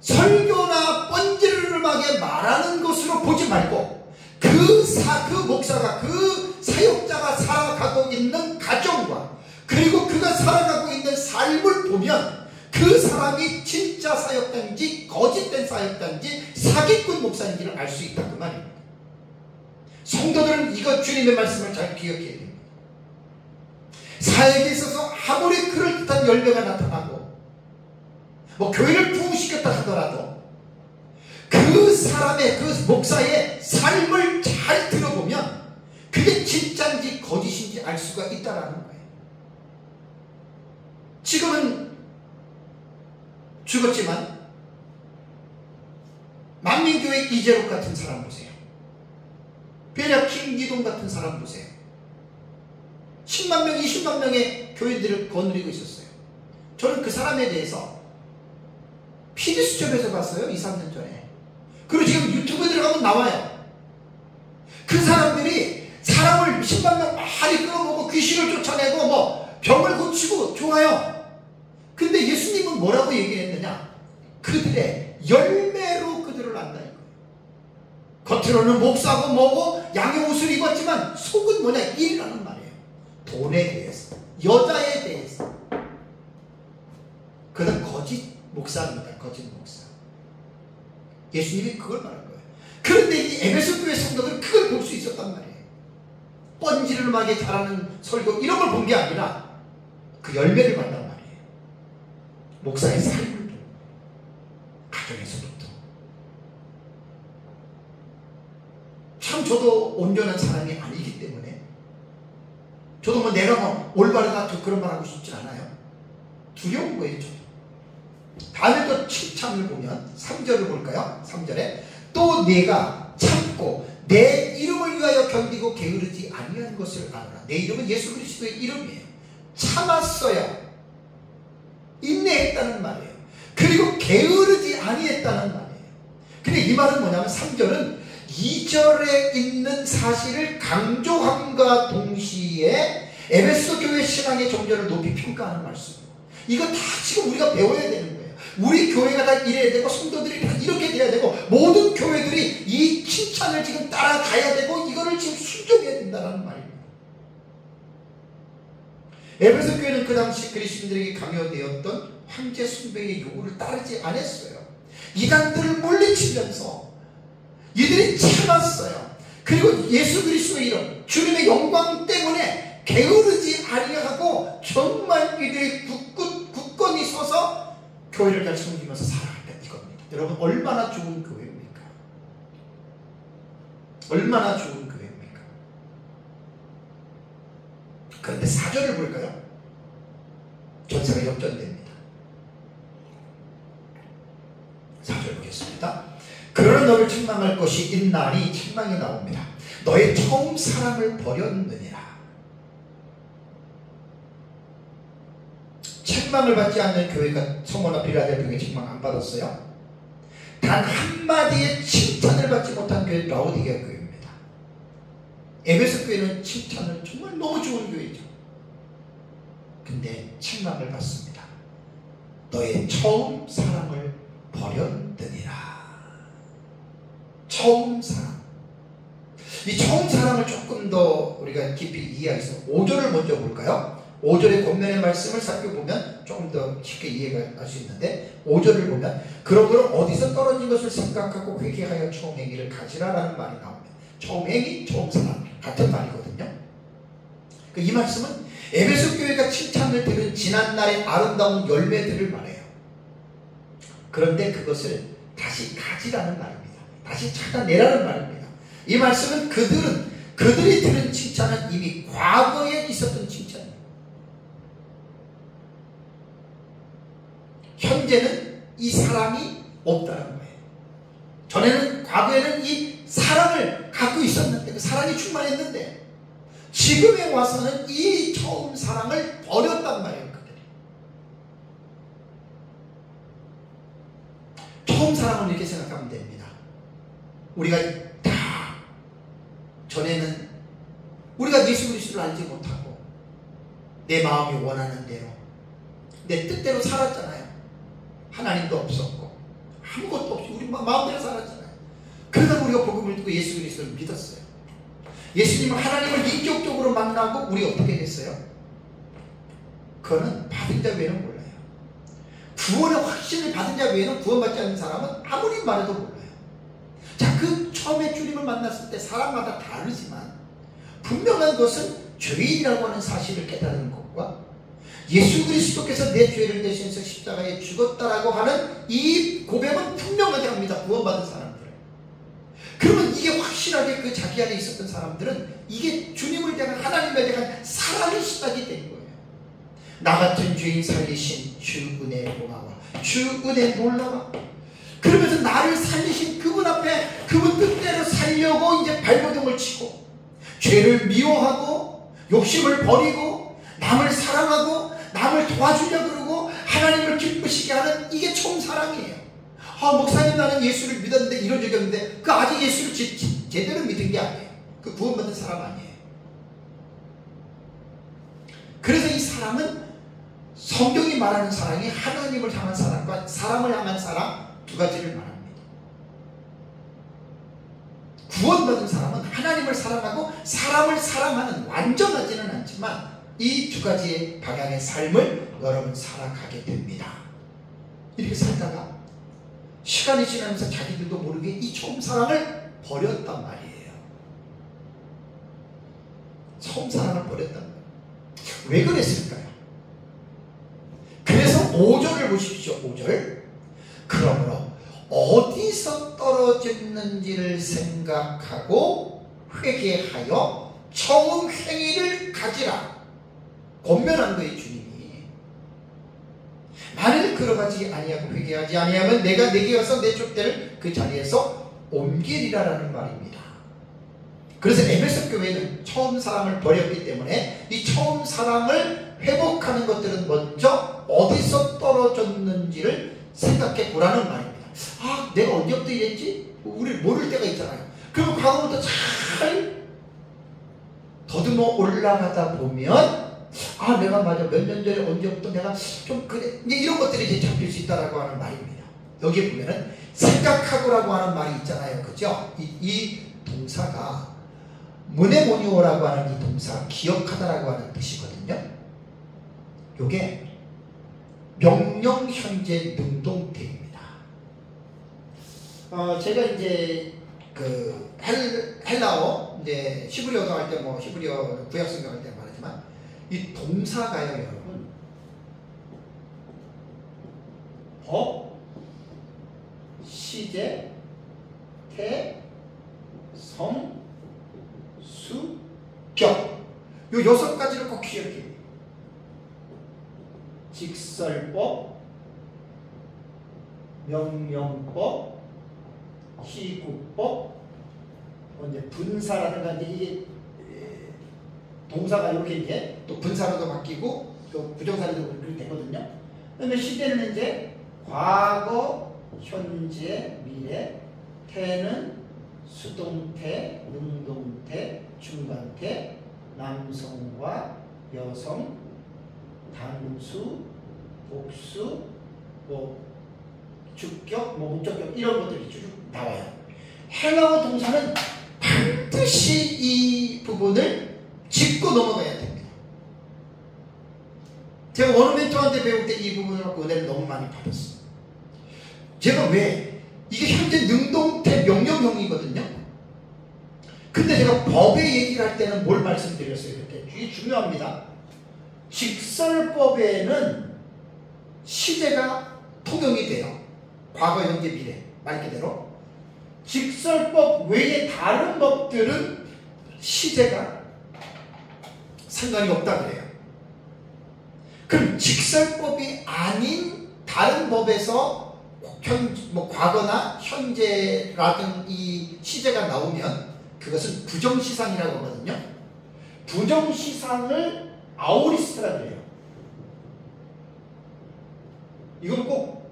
설교나 번지르르하게 말하는 것으로 보지 말고 그 목사가, 그 사역자가 살아가고 있는 가정과 그리고 그가 살아가고 있는 삶을 보면 그 사람이 진짜 사역자인지 거짓된 사역자인지 사기꾼 목사인지를 알 수 있다 그 말입니다. 성도들은 이거 주님의 말씀을 잘 기억해야 됩니다. 사역에 있어서 아무리 그럴듯한 열매가 나타나고 뭐 교회를 부흥시켰다 하더라도 그 사람의, 그 목사의 삶을 잘 들어보면 그게 진짜인지 거짓인지 알 수가 있다라는 거예요. 지금은 죽었지만 만민교회 이재록 같은 사람 보세요. 배략 김기동 같은 사람 보세요. 10만 명, 20만 명의 교인들을 거느리고 있었어요. 저는 그 사람에 대해서 PD수첩에서 봤어요. 2, 3년 전에. 그리고 지금 유튜브에 들어가면 나와요. 그 사람들이 사람을 10만 명 많이 끌어모고 귀신을 쫓아내고 뭐 병을 고치고 좋아요. 근데 예수님은 뭐라고 얘기를 했느냐? 그들의 열매로 그들을 안다는 거예요. 겉으로는 목사고 뭐고 양의 옷을 입었지만 속은 뭐냐? 일이라는 말이에요. 돈에 대해서, 여자에 대해서. 그건 거짓 목사입니다. 거짓 목사. 예수님이 그걸 말한 거예요. 그런데 이 에베소 교회 성도들은 그걸 볼 수 있었단 말이에요. 번지르르하게 잘하는 설교 이런 걸 본 게 아니라 그 열매를 봤단 말이에요. 목사의 삶을 보고 가정에서부터. 참 저도 온전한 사람이 아니기 때문에 저도 뭐 내가 뭐 올바르다 그런 말 하고 싶지 않아요. 두려운 거예요. 저도. 다음에 또 7장을 보면 3절을 볼까요? 3절에 또 내가 참고 내 이름을 위하여 견디고 게으르지 아니한 것을 알아라. 내 이름은 예수 그리스도의 이름이에요. 참았어요. 인내했다는 말이에요. 그리고 게으르지 아니했다는 말이에요. 근데 이 말은 뭐냐면 3절은 2절에 있는 사실을 강조함과 동시에 에베소 교회 신앙의 정절을 높이 평가하는 말씀이에요. 이거 다 지금 우리가 배워야 되는 거예요. 우리 교회가 다 이래야 되고 성도들이 다 이렇게 돼야 되고 모든 교회들이 이 칭찬을 지금 따라가야 되고 이거를 지금 순종해야 된다는 말입니다. 에베소 교회는 그 당시 그리스도인들에게 강요되었던 황제 숭배의 요구를 따르지 않았어요. 이단들을 물리치면서 이들이 참았어요. 그리고 예수 그리스도의 이름, 주님의 영광 때문에 게으르지 아니하고 정말 이들이 굳건히 서서 교회를 잘 섬기면서 살아갔다 이겁니다. 여러분 얼마나 좋은 교회입니까? 얼마나 좋은 교회입니까? 그런데 4절을 볼까요? 전세가 역전됩니다. 4절 보겠습니다. 그러나 너를 책망할 것이 있나니 책망이 나옵니다. 너의 처음 사랑을 버렸느니라. 책망을 받지 않는 교회가 성모나 빌라델피아에 책망 안 받았어요. 단 한마디의 칭찬을 받지 못한 교회 라오디게아 교회입니다. 에베소 교회는 칭찬을 정말 너무 좋은 교회죠. 근데 책망을 받습니다. 너의 처음 사랑을 버렸느니라. 처음 사랑. 이 처음 사랑을 조금 더 우리가 깊이 이해하기 위해서 5절을 먼저 볼까요? 5절의 권면의 말씀을 살펴보면 조금 더 쉽게 이해가 할 수 있는데 5절을 보면 그러므로 어디서 떨어진 것을 생각하고 회개하여 처음 행위를 가지라라는 말이 나옵니다. 처음 행위, 처음 사랑 같은 말이거든요. 이 말씀은 에베소 교회가 칭찬을 들은 지난날의 아름다운 열매들을 말해요. 그런데 그것을 다시 가지라는 말입니다. 다시 찾아내라는 말입니다. 이 말씀은 그들이 들은 칭찬은 이미 과거에 있었던 칭찬입니다. 현재는 이 사랑이 없다는 거예요. 전에는 과거에는 이 사랑을 갖고 있었는데 그 사랑이 충만했는데 지금에 와서는 이 처음 사랑을 버렸단 말이에요. 그들이. 처음 사랑을 이렇게 생각하면 됩니다. 우리가 다 전에는 우리가 예수 그리스도를 알지 못하고 내 마음이 원하는 대로 내 뜻대로 살았잖아요. 하나님도 없었고 아무것도 없이 우리 마음대로 살았잖아요. 그러다 우리가 복음을 듣고 예수 그리스도를 믿었어요. 예수님은 하나님을 인격적으로 만나고 우리 어떻게 됐어요? 그거는 받은 자 외에는 몰라요. 구원의 확신을 받은 자 외에는 구원받지 않는 사람은 아무리 말해도 몰라요. 자, 그 처음에 주님을 만났을 때 사람마다 다르지만 분명한 것은 죄인이라고 하는 사실을 깨달은 것과 예수 그리스도께서 내 죄를 대신해서 십자가에 죽었다라고 하는 이 고백은 분명하게 합니다. 구원받은 사람들은. 그러면 이게 확실하게 그 자기 안에 있었던 사람들은 이게 주님을 대한 하나님에 대한 사랑이 시작이 된 거예요. 나 같은 죄인 살리신 주 은혜의 고마워, 주 은혜 놀라워. 그러면서 나를 살리신 그분 앞에 그분 뜻대로 살려고 이제 발버둥을 치고 죄를 미워하고 욕심을 버리고 남을 사랑하고 남을 도와주려고 그러고 하나님을 기쁘시게 하는 이게 처음 사랑이에요. 목사님 나는 예수를 믿었는데 이런 적이 없는데 그 아직 예수를 제대로 믿은 게 아니에요. 그 구원받은 사람 아니에요. 그래서 이 사랑은 성경이 말하는 사랑이 하나님을 향한 사랑과 사람을 향한 사랑 두 가지를 말합니다. 구원받은 사람은 하나님을 사랑하고 사람을 사랑하는 완전하지는 않지만 이 두 가지의 방향의 삶을 여러분 살아가게 됩니다. 이렇게 살다가 시간이 지나면서 자기들도 모르게 이 처음 사랑을 버렸단 말이에요. 처음 사랑을 버렸단 말이에요. 왜 그랬을까요? 그래서 5절을 보십시오. 5절. 그러므로 어디서 떨어졌는지를 생각하고 회개하여 처음 행위를 가지라. 권면한 거예요, 주님이. 만일 걸어가지 아니하고 회개하지 아니하면 내가 내게 와서 내 족대를 그 자리에서 옮기리라라는 말입니다. 그래서 에베소 교회는 처음 사랑을 버렸기 때문에 이 처음 사랑을 회복하는 것들은 먼저 어디서 떨어졌는지를 생각해 보라는 말입니다. 내가 언제부터 이랬지? 우리 모를 때가 있잖아요. 그럼 과거부터 잘 더듬어 올라가다 보면 내가 맞아 몇 년 전에 언제부터 내가 좀 그래 이제 이런 것들이 이제 잡힐 수 있다라고 하는 말입니다. 여기에 보면은 생각하고라고 하는 말이 있잖아요, 그죠? 이 동사가 무네모니오라고 하는 이 동사 기억하다라고 하는 뜻이거든요. 요게 명령 현재 능동태입니다. 제가 이제 그 헬라어 이제 히브리어도 할 때 뭐 히브리어 구약성경 할 때 말하지만 이 동사가요, 여러분. 법, 시제, 태, 성, 수, 격. 요 6가지를 꼭 기억해요. 직설법, 명령법, 희구법, 이제 분사라든가 이게 동사가 이렇게 이제 또 분사로도 바뀌고 또 부정사로도 그렇게 되거든요. 그런데 시제는 이제 과거, 현재, 미래, 태는 수동태, 능동태, 중간태, 남성과 여성, 단수, 복수, 뭐 주격, 뭐 목적격 이런 것들이 쭉 나와요. 헬라어 동사는 반드시 이 부분을 짚고 넘어가야 됩니다. 제가 원어멘토한테 배울 때 이 부분을 갖고 은혜를 너무 많이 받았어요. 제가 왜 이게 현재 능동태 명령형이거든요. 근데 제가 법의 얘기를 할 때는 뭘 말씀드렸어요? 그때 이게 중요합니다. 직설법에는 시제가 통용이 돼요. 과거, 현재, 미래 말 그대로. 직설법 외에 다른 법들은 시제가 상관이 없다 그래요. 그럼 직설법이 아닌 다른 법에서 과거나 현재라든 이 시제가 나오면 그것은 부정시상이라고 하거든요. 부정시상을 아오리스트라 그래요. 이건 꼭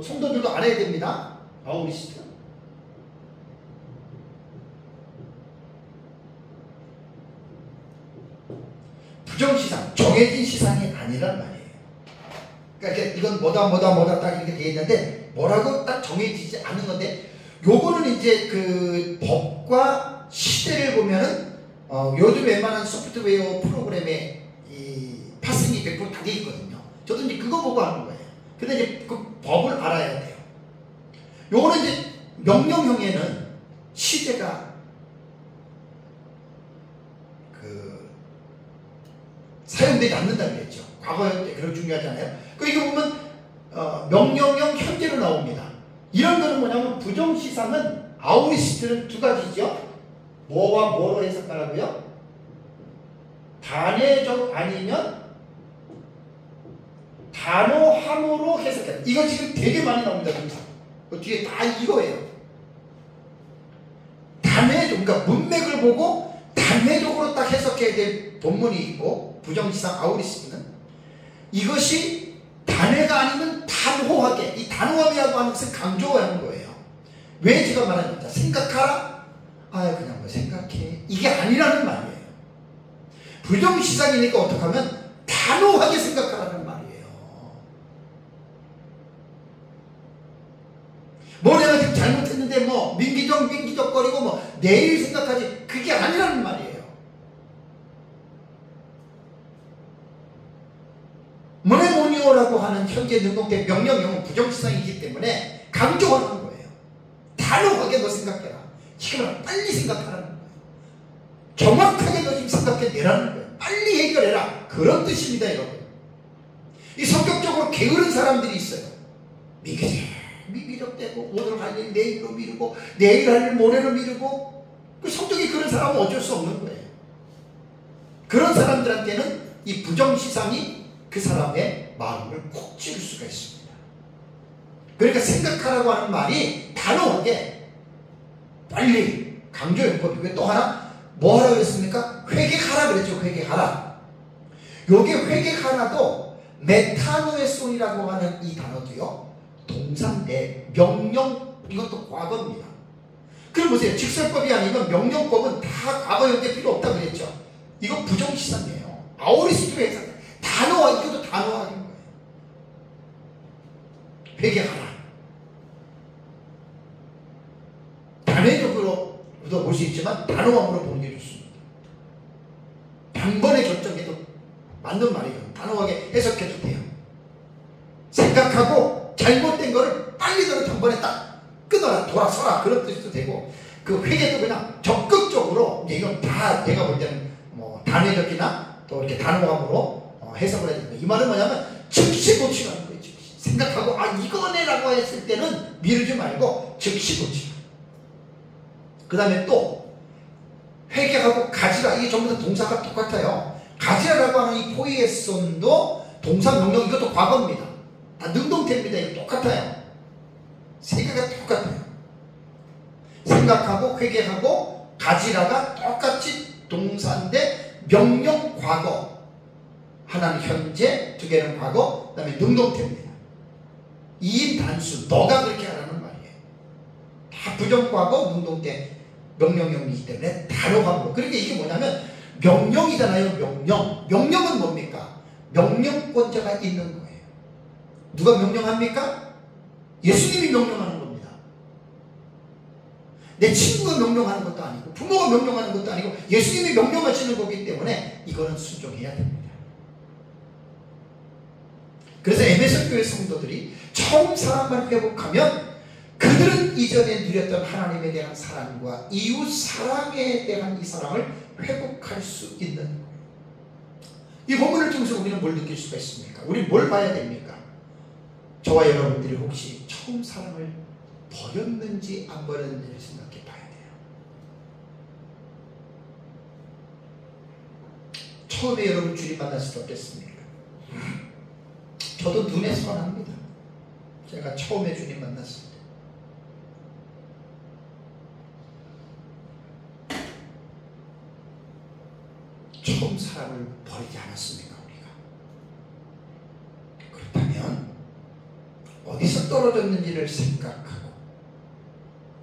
성도들도 알아야 됩니다. 아오리스트. 부정시상, 정해진 시상이 아니란 말이에요. 그러니까 이건 뭐다 딱 이렇게 되어 있는데 뭐라고 딱 정해지지 않은 건데, 요거는 이제 그 법과 시대를 보면은 요즘 웬만한 소프트웨어 프로그램에 이 파생이 100% 다 돼 있거든요. 저도 이제 그거 보고 하는 거예요. 근데 이제 그 법을 알아야 돼요. 요거는 이제 명령형에는 시제가 사용되지 않는다 그랬죠. 과거에 그런 중요하잖아요. 그 이거 보면 명령형 현재로 나옵니다. 이런 거는 뭐냐면 부정시상은 아오리스트는 두 가지죠. 뭐와 뭐로 해석하라고요? 단회적 아니면 단호함으로 해석해라. 이거 지금 되게 많이 나옵니다. 그 뒤에 다 이거예요. 단회적, 그러니까 문맥을 보고 단회적으로 딱 해석해야 될 본문이 있고, 부정시상 아오리스트는 이것이 단회가 아니면 단호하게, 이 단호함이라고 하는 것을 강조하는 거예요. 왜 제가 말합니다. 생각하라? 그냥 뭐 생각해. 이게 아니라는 말이에요. 부정시상이니까 어떻게 하면 단호하게 생각하라는 말이에요. 뭐 내가 지금 잘못했는데 뭐 민기적거리고 뭐 내일 생각하지, 그게 아니라는 말이에요. 모네모니오라고 하는 현재 능동태 명령형은 부정시상이기 때문에 강조하는 거예요. 단호하게 너 생각해라. 지금 빨리 생각하라는 거예요. 정확하게 너 지금 생각해내라는 거예요. 빨리 해결해라. 그런 뜻입니다, 여러분. 이 성격적으로 게으른 사람들이 있어요. 미적대고 오늘 할 일 내일로 미루고 내일 할 일 모레로 미루고, 그 성격이 그런 사람은 어쩔 수 없는 거예요. 그런 사람들한테는 이 부정시상이 그 사람의 마음을 콕 찌를 수가 있습니다. 그러니까 생각하라고 하는 말이 단호하게 빨리 강조용법이고요. 또 하나 뭐 하라고 그랬습니까? 회개하라 그랬죠. 회개하라. 요게 회개하라도 메타노에손이라고 하는 이 단어도요, 동사인데 명령, 이것도 과거입니다. 그럼 보세요. 직설법이 아니면 명령법은 다 과거 현재 필요 없다고 그랬죠. 이거 부정시상이에요. 아오리스트로 해서 단호하, 이것도 단호하는 거예요. 회개하라. 단회적으로도 볼 수 있지만 단호함으로 보는 게 좋습니다. 단번에 결정해도 맞는 말이에요. 단호하게 해석해도 돼요. 생각하고 잘못된 거를 빨리 너를 단번에 딱 끊어라, 돌아서라, 그런 뜻도 되고, 그 회개도 그냥 적극적으로, 이건 다 내가 볼 때는 뭐 단회적이나 또 이렇게 단호함으로 해석을 해야 됩니다. 이 말은 뭐냐면 즉시 고치라는 거예요. 즉시. 생각하고 이거네라고 했을 때는 미루지 말고 즉시 고치라. 그 다음에 또 회개하고 가지라, 이게 전부 다 동사가 똑같아요. 가지라라고 하는 이 포이에손도 동사 명령, 이것도 과거입니다. 다 능동태입니다. 이거 똑같아요. 세 개가 똑같아요. 생각하고 회개하고 가지라가 똑같이 동사인데 명령 과거, 하나는 현재, 두 개는 과거, 그 다음에 능동태입니다. 2인 단수, 너가 그렇게 하라는 말이에요. 다 부정과거, 능동태, 명령형이기 때문에 단호함으로. 그러니까 이게 뭐냐면 명령이잖아요. 명령은 뭡니까? 명령권자가 있는 거예요. 누가 명령합니까? 예수님이 명령하는 겁니다. 내 친구가 명령하는 것도 아니고 부모가 명령하는 것도 아니고 예수님이 명령하시는 거기 때문에 이거는 순종해야 됩니다. 그래서 에베소 교회 성도들이 처음 사랑만 회복하면 그들은 이전에 누렸던 하나님에 대한 사랑과 이웃 사랑에 대한 이 사랑을 회복할 수 있는 거예요. 이 본문을 통해서 우리는 뭘 느낄 수가 있습니까? 우리 뭘 봐야 됩니까? 저와 여러분들이 혹시 처음 사랑을 버렸는지 안 버렸는지를 생각해 봐야 돼요. 처음에 여러분 주님 만났을 때 어땠습니까? 저도 눈에 선합니다. 제가 처음에 주님 만났을 때 처음 사랑을 버리지 않았습니까? 우리가 그렇다면 어디서 떨어졌는지를 생각하고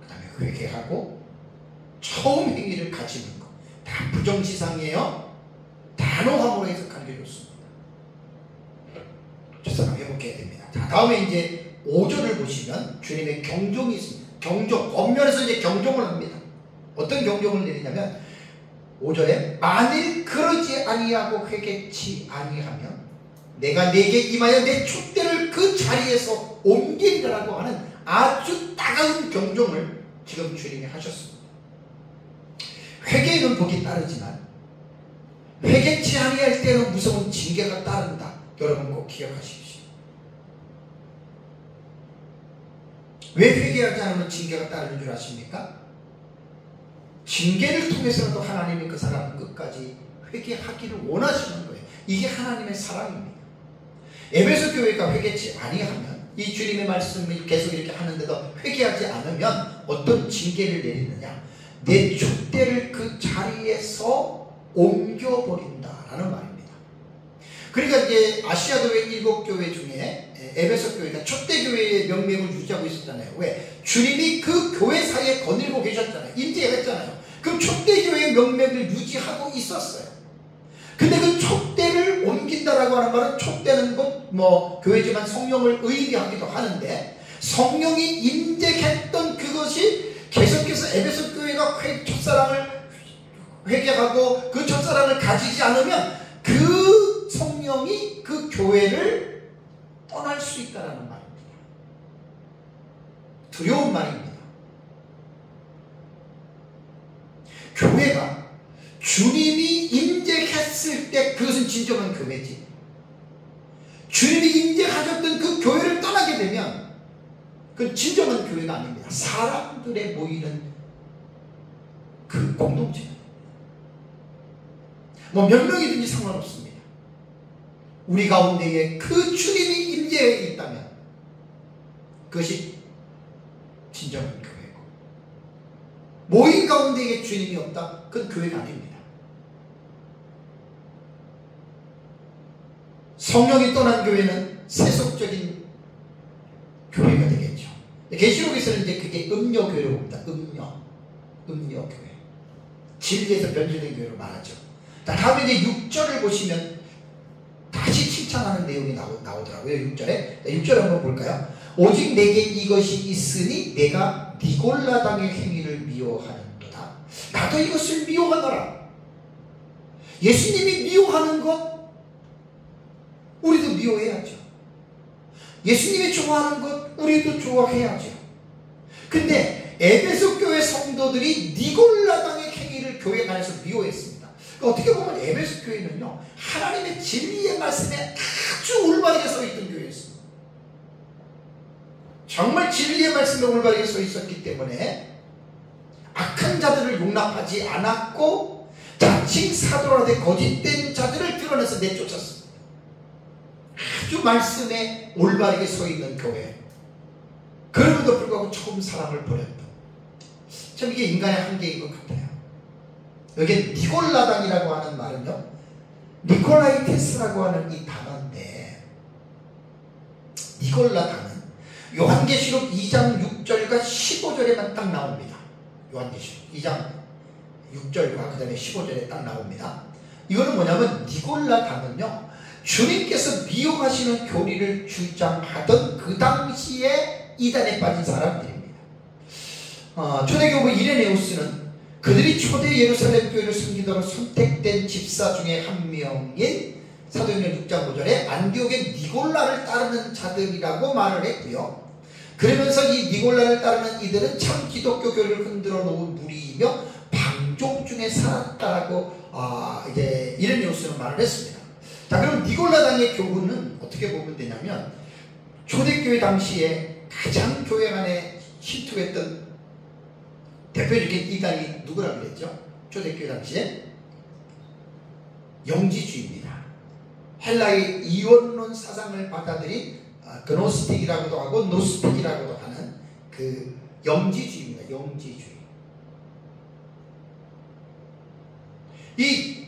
그 다음에 회개하고 처음 행위를 가지는 것, 다 부정지상이에요. 단호함으로 해석하는 게 좋습니다. 첫사랑 회복해야 됩니다. 자, 다음에 이제 5절을 보시면 주님의 경종이 있습니다. 경종, 겉면에서 이제 경종을 합니다. 어떤 경종을 내리냐면 5절에 만일 그러지 아니하고 회개치 아니하면 내가 네게 임하여 내 촛대를 그 자리에서 옮기리라고 하는 아주 따가운 경종을 지금 주님이 하셨습니다. 회개는 복이 따르지만 회개치 아니할 때는 무서운 징계가 따른다. 여러분 꼭 기억하십시오. 왜 회개하지 않으면 징계가 따르는 줄 아십니까? 징계를 통해서라도 하나님이 그 사람을 끝까지 회개하기를 원하시는 거예요. 이게 하나님의 사랑입니다. 에베소 교회가 회개치 아니하면 이 주님의 말씀을 계속 이렇게 하는데도 회개하지 않으면 어떤 징계를 내리느냐? 내 촛대를 그 자리에서 옮겨버린다라는 말입니다. 그러니까 이제 아시아 교회 7교회 중에 에베소 교회가 촛대 교회의 명맥을 유지하고 있었잖아요. 왜? 주님이 그 교회 사이에 거닐고 계셨잖아요. 임재했잖아요. 그럼 촛대 교회의 명맥을 유지하고 있었어요. 근데 그 촛대를 옮긴다라고 하는 말은 촛대는 곧 교회지만 성령을 의미하기도 하는데 성령이 임재했던 그것이 계속해서 에베소 교회가 첫사랑을 회개하고 그 첫사랑을 가지지 않으면 그 성령이 그 교회를 떠날 수 있다는 말입니다. 두려운 말입니다. 교회가 주님이 임재했을 때 그것은 진정한 교회지. 주님이 임재하셨던 그 교회를 떠나게 되면 그건 진정한 교회가 아닙니다. 사람들의 모이는 그 공동체. 몇 명이든지 상관없습니다. 우리 가운데에 그 주님이 임재해 있다면 그것이 진정한 교회고, 모임 가운데에 주님이 없다? 그건 교회가 아닙니다. 성령이 떠난 교회는 세속적인 교회가 되겠죠. 계시록에서는 이제 그게 음녀교회로 봅니다. 음녀교회. 진리에서 변질된 교회로 말하죠. 자, 다음에 이제 6절을 보시면 다시 칭찬하는 내용이 나오더라고요. 6절에 한번 볼까요? 오직 내게 이것이 있으니 내가 니골라당의 행위를 미워하는도다. 나도 이것을 미워하노라. 예수님이 미워하는 것 우리도 미워해야죠. 예수님이 좋아하는 것 우리도 좋아해야죠. 근데 에베소 교회 성도들이 니골라당의 행위를 교회 안에서 미워했습니다. 어떻게 보면 에베소 교회는요, 하나님의 진리의 말씀에 아주 올바르게 서 있던 교회였습니다. 정말 진리의 말씀에 올바르게 서 있었기 때문에 악한 자들을 용납하지 않았고 자칭 사도라되 거짓된 자들을 드러내서 내쫓았습니다. 아주 말씀에 올바르게 서 있는 교회. 그럼에도 불구하고 처음 사랑을 버렸다. 참 이게 인간의 한계인 것 같아요. 여기 니골라당이라고 하는 말은요, 니콜라이테스라고 하는 이 단어인데, 니골라당은 요한계시록 2장 6절과 15절에만 딱 나옵니다. 요한계시록 2장 6절과 그 다음에 15절에 딱 나옵니다. 이거는 뭐냐면 니골라당은요, 주님께서 미혹하시는 교리를 주장하던 그 당시에 이단에 빠진 사람들입니다. 초대교부 이레네우스는 그들이 초대 예루살렘 교회를 섬기도록 선택된 집사 중에 한 명인 사도행전 6장 5절에 안디옥의 니골라를 따르는 자들이라고 말을 했고요. 그러면서 이 니골라를 따르는 이들은 참 기독교 교회를 흔들어 놓은 무리이며 방종 중에 살았다라고 이제 이레네우스는 말을 했습니다. 자, 그럼 니골라당의 교훈은 어떻게 보면 되냐면 초대교회 당시에 가장 교회 안에 신투했던 대표적인 이단이 누구라고 그랬죠? 초대교회 당시에 영지주의입니다. 헬라의 이원론 사상을 받아들인 그노스틱이라고도 하고 노스틱이라고도 하는 그 영지주의입니다. 영지주의. 이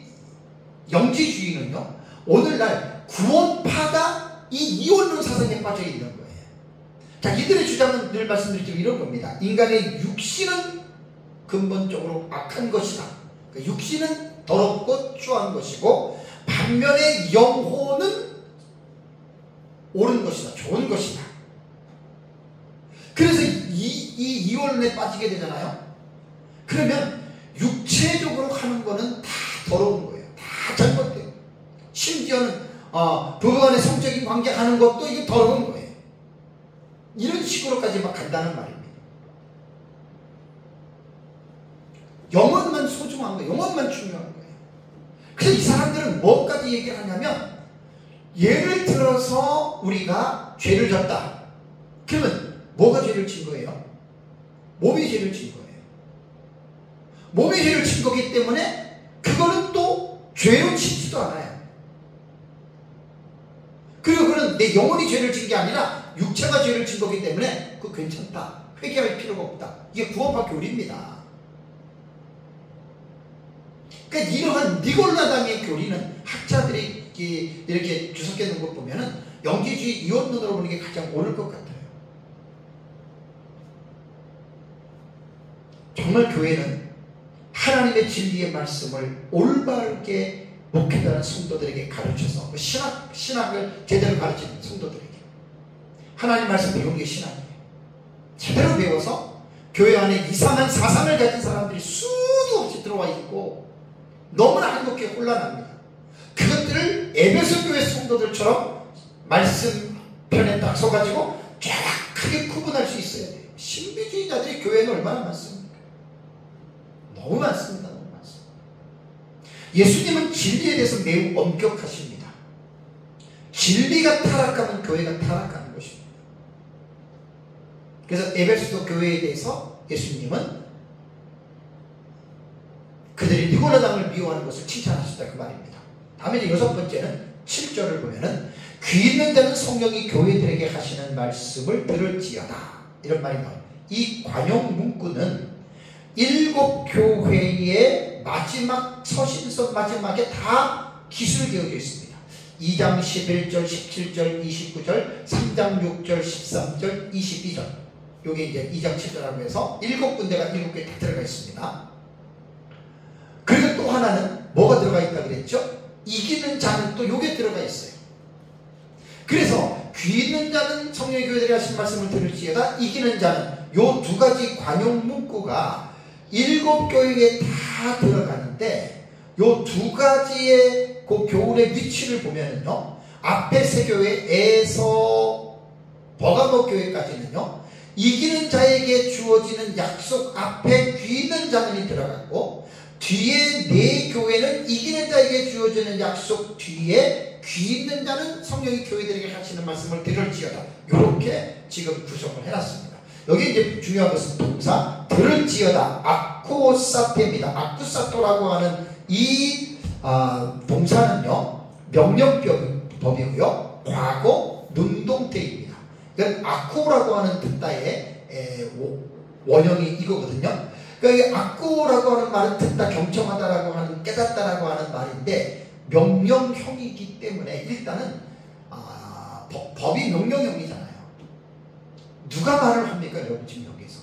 영지주의는요, 오늘날 구원파가 이 이원론 사상에 빠져 있는 거예요. 자, 이들의 주장은 늘 말씀드리지만 이런 겁니다. 인간의 육신은 근본적으로 악한 것이다. 그러니까 육신은 더럽고 추한 것이고 반면에 영혼은 옳은 것이다. 좋은 것이다. 그래서 이 이원론에 빠지게 되잖아요. 그러면 육체적으로 하는 거는 다 더러운 거예요. 다 잘못돼요. 심지어는 부부 간의 성적인 관계하는 것도 이게 더러운 거예요. 이런 식으로까지 막 간다는 말입니다. 영혼만 소중한 거예요. 영혼만 중요한 거예요. 그래서 이 사람들은 뭐까지 얘기를 하냐면, 예를 들어서 우리가 죄를 졌다. 그러면 뭐가 죄를 진 거예요? 몸이 죄를 진 거예요. 몸이 죄를 진 거기 때문에 그거는 또 죄로 치지도 않아요. 그리고 그는 내 영혼이 죄를 진 게 아니라 육체가 죄를 진 거기 때문에 그거 괜찮다. 회개할 필요가 없다. 이게 구원파 교리입니다. 그러니까 이러한 니골라당의 교리는 학자들이 이렇게 주석해 놓은 것 보면은 영지주의 이원론으로 보는 게 가장 옳을 것 같아요. 정말 교회는 하나님의 진리의 말씀을 올바르게 목회자는 성도들에게 가르쳐서 그 신학을 제대로 가르치는 성도들에게 하나님 말씀 배우는 게 신학이에요. 제대로 배워서 교회 안에 이상한 사상을 가진 사람들이 수도 없이 들어와 있고 너무나 한국교회 혼란합니다. 그것들을 에베소 교회 성도들처럼 말씀 편에 딱 서가지고 정확하게 구분할 수 있어야 돼요. 신비주의자들이 교회에는 얼마나 많습니까? 너무 많습니다. 너무 많습니다. 예수님은 진리에 대해서 매우 엄격하십니다. 진리가 타락하면 교회가 타락하는 것입니다. 그래서 에베소 교회에 대해서 예수님은 그들이 니골라당을 미워하는 것을 칭찬하셨다 그 말입니다. 다음에 이제 6번째는 7절을 보면은 귀 있는 자는 성령이 교회들에게 하시는 말씀을 들을지어다 이런 말이 나옵니다. 이 관용 문구는 7 교회의 마지막 서신서 마지막에 다 기술되어져 있습니다. 2장 11절, 17절, 29절, 3장 6절, 13절, 22절. 요게 이제 2장 7절이라고 해서 7군데가 7개 다 들어가 있습니다. 그리고 또 하나는 뭐가 들어가 있다 그랬죠? 이기는 자는 또 요게 들어가 있어요. 그래서 귀 있는 자는 성령의 교회들이 하신 말씀을 들을지어다. 이기는 자는 요 두 가지 관용 문구가 7 교회에 다 들어가는데 요 두 가지의 그 교훈의 위치를 보면은요, 앞에 세 교회에서 버가모 교회까지는요, 이기는 자에게 주어지는 약속 앞에 귀 있는 자는이 들어갔고, 뒤에 네 교회는 이기는 자에게 주어지는 약속 뒤에 귀 있는 자는 성령이 교회들에게 하시는 말씀을 들을지어다. 이렇게 지금 구성을 해놨습니다. 여기 이제 중요한 것은 동사 들을지어다 아쿠사테입니다. 아쿠사토라고 하는 이 동사는요, 명령법이고요, 과거 능동태입니다. 이건 아쿠라고 하는 듣다의 원형이 이거거든요. 그러니까 아쿠라고 하는 말은 듣다, 경청하다라고 하는, 깨닫다라고 하는 말인데 명령형이기 때문에 일단은 법이 명령형이잖아요. 누가 말을 합니까? 여러분 지금 여기서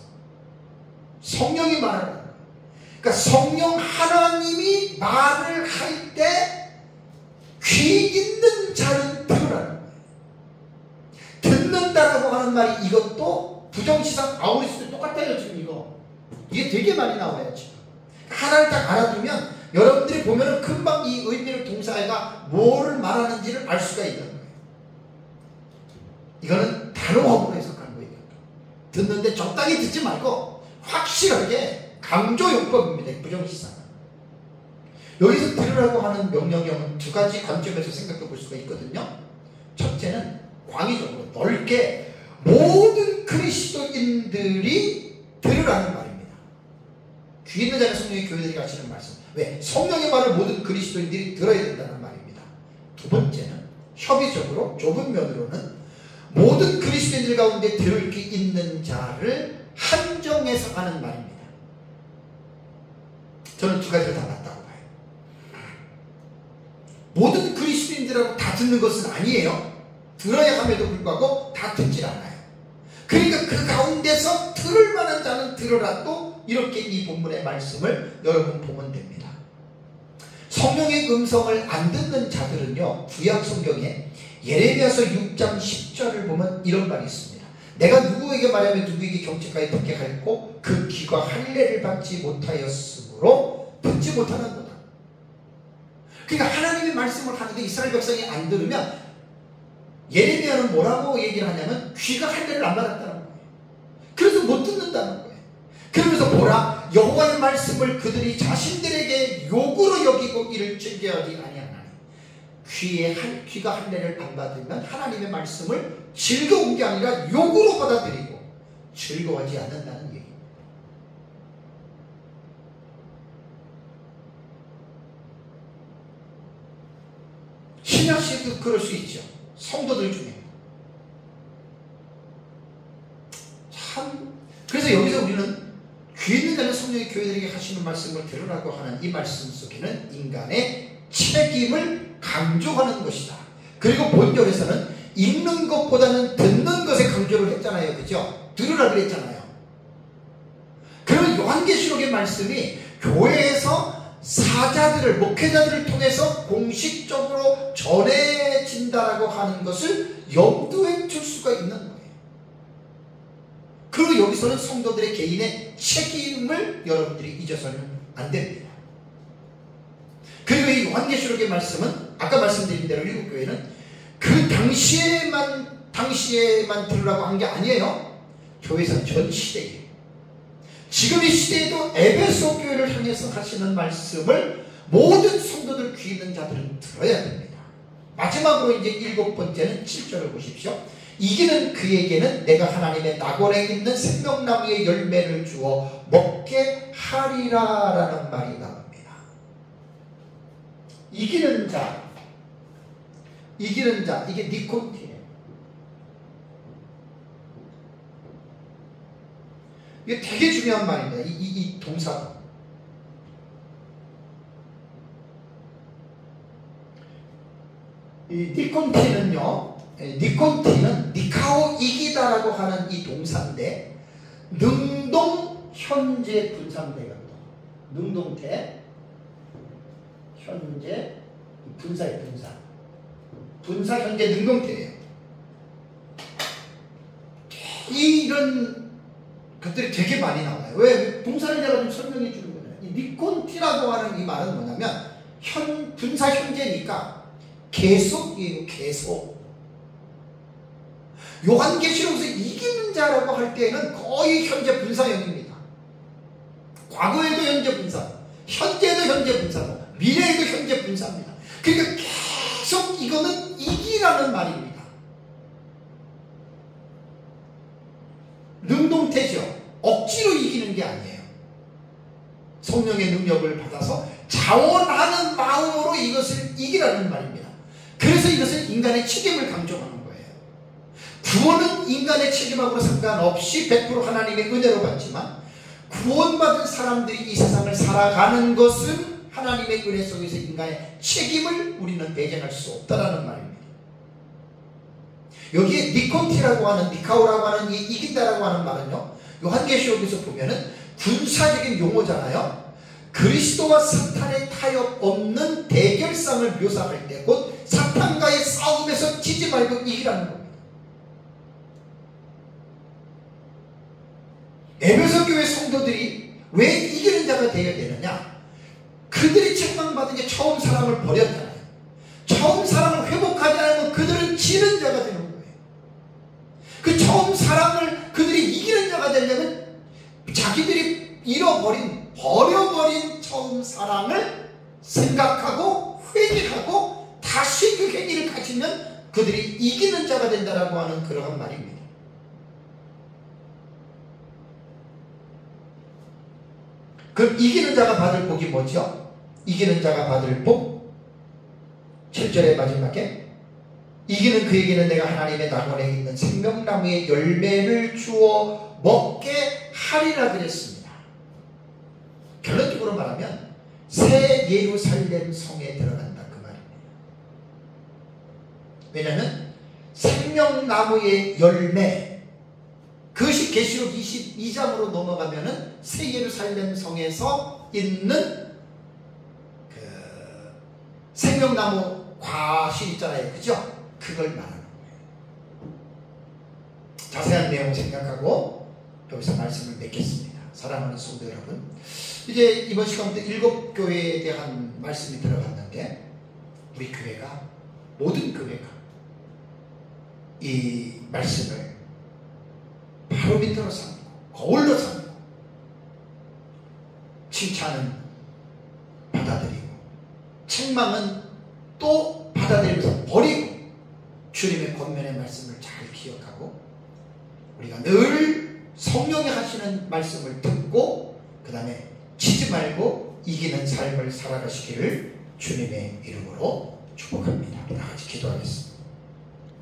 성령이 말을 합니다. 그러니까 성령 하나님이 말을 할 때 귀 있는 자는 들으라는 거예요. 듣는다라고 하는 말이 이것도 부정시상 아우리스도 똑같아요. 지금 이거 이게 되게 많이 나와요 지금. 하나를 딱 알아두면 여러분들이 보면은 금방 이 의미를 동사가 뭐를 말하는지를 알 수가 있는 거예요. 이거는 단호함으로 해석하는 거예요. 듣는데 적당히 듣지 말고 확실하게 강조용법입니다. 부정시사는. 여기서 들으라고 하는 명령형은 두 가지 관점에서 생각해 볼 수가 있거든요. 첫째는 광의적으로 넓게 모든 그리스도인들이 들으라는 말입니다. 귀 있는 자는 성령의 교회들이 하시는 말씀. 왜? 성령의 말을 모든 그리스도인들이 들어야 된다는 말입니다. 두 번째는 협의적으로 좁은 면으로는 모든 그리스도인들 가운데 들을 게 있는 자를 한정해서 하는 말입니다. 저는 두 가지가 다 맞다고 봐요. 모든 그리스도인들하고 다 듣는 것은 아니에요. 들어야 함에도 불구하고 다 듣질 않아요. 그러니까 그 가운데서 들을 만한 자는 들으라도 이렇게 이 본문의 말씀을 여러분 보면 됩니다. 성령의 음성을 안 듣는 자들은요, 구약 성경에 예레미야서 6장 10절을 보면 이런 말이 있습니다. 내가 누구에게 말하면 누구에게 경책하여 듣게 하였고 그 귀가 할례를 받지 못하였으므로 듣지 못하는도다. 그러니까 하나님의 말씀을 하는데 이스라엘 백성이 안 들으면 예레미야는 뭐라고 얘기를 하냐면 귀가 할례를 안 받았다는 거예요. 그래서 못 듣는다는 거예요. 그러면서 보라, 여호와의 말씀을 그들이 자신들에게 욕으로 여기고 이를 즐겨하지 아니하나니. 귀가 할례를 안 받으면 하나님의 말씀을 즐거운 게 아니라 욕으로 받아들이고 즐거워하지 않는다는 얘기입니다. 신약시도 그럴 수 있죠. 성도들 중에 참. 그래서 여기서 우리는 귀 있는 자는 성령의 교회들에게 하시는 말씀을 들으라고 하는 이 말씀 속에는 인간의 책임을 강조하는 것이다. 그리고 본절에서는 읽는 것보다는 듣는 것에 강조를 했잖아요. 그죠? 들으라 그랬잖아요. 그러면 요한계시록의 말씀이 교회에서 사자들을, 목회자들을 통해서 공식적으로 전해진다라고 하는 것을 염두에 둘 수가 있는 거예요. 그리고 여기서는 성도들의 개인의 책임을 여러분들이 잊어서는 안 됩니다. 그리고 이 요한계시록의 말씀은 아까 말씀드린 대로 일곱 교회는 그 당시에만 들으라고 한 게 아니에요. 교회사 전 시대에, 지금 이 시대에도 에베소 교회를 향해서 하시는 말씀을 모든 성도들 귀 있는 자들은 들어야 됩니다. 마지막으로 이제 일곱 번째는 7절을 보십시오. 이기는 그에게는 내가 하나님의 낙원에 있는 생명나무의 열매를 주어 먹게 하리라 라는 말이 나옵니다. 이기는 자, 이게 니코틴이에요. 이게 되게 중요한 말입니다. 이 동사가. 이 니콘틴은요, 니콘틴은 니카오 이기다라고 하는 이 동사인데 능동 현재 분사입니다. 능동태 현재 분사의 분사 현재 능동태예요. 이런 것들이 되게 많이 나와요. 왜? 동사를 내가 좀 설명해 주는 거예요. 이 니콘티라고 하는 이 말은 뭐냐면 분사 현재니까 계속이에요. 계속. 요한계시록에서 이기는 자라고 할 때에는 거의 현재 분사형입니다. 과거에도 현재 분사, 현재도 현재 분사고 미래에도 현재 분사입니다. 그러니까 계속 이거는 이기라는 말입니다. 능동태죠. 억지로 이기는 게 아니에요. 성령의 능력을 받아서 자원하는 마음으로 이것을 이기라는 말입니다. 그래서 이것은 인간의 책임을 강조하는 거예요. 구원은 인간의 책임하고 상관없이 100% 하나님의 은혜로 받지만 구원받은 사람들이 이 세상을 살아가는 것은 하나님의 은혜 속에서 인간의 책임을 우리는 배제할 수 없다라는 말입니다. 여기에 니콘티라고 하는, 니카오라고 하는, 이 이긴다라고 하는 말은요, 요한계시록에서 보면은 군사적인 용어잖아요. 그리스도와 사탄의 타협 없는 대결상을 묘사할 때 곧 사탄과의 싸움에서 지지 말고 이기라는 겁니다. 에베소 교회 성도들이 왜 이기는 자가 되어야 되느냐? 그들이 책망받은 게 처음 사랑을 버렸잖아요. 처음 사랑을 회복하지 않으면 그들은 지는 자가 되는 거예요. 그 처음 사랑을 그들이 이기는 자가 되려면 자기들이 버려버린 처음 사랑을 생각하고 회개하고 다시 그 행위를 가지면 그들이 이기는 자가 된다라고 하는 그러한 말입니다. 그럼 이기는 자가 받을 복이 뭐죠? 이기는 자가 받을 복 7절의 마지막에 이기는 그에게는 내가 하나님의 낙원에 있는 생명나무의 열매를 주어 먹게 하리라 그랬습니다. 결론적으로 말하면 새 예루살렘 성에 들어간다 그 말입니다. 왜냐하면 생명나무의 열매 그것이 계시록 22장으로 넘어가면은 새 예루살렘 성에서 있는 그 생명나무 과실 있잖아요. 그죠? 그걸 말하는 거예요. 자세한 내용 생각하고 여기서 말씀을 맺겠습니다. 사랑하는 성도 여러분, 이제 이번 시간부터 7교회에 대한 말씀이 들어갔는데 우리 교회가 모든 교회가 이 말씀을 바로 밑으로 삼고 거울로 삼고 칭찬은 받아들이고 책망은 또 받아들이면서 버리고 주님의 권면의 말씀을 잘 기억하고 우리가 늘 성령이 하시는 말씀을 듣고 그 다음에 치지 말고 이기는 삶을 살아가시기를 주님의 이름으로 축복합니다. 다 같이 기도하겠습니다.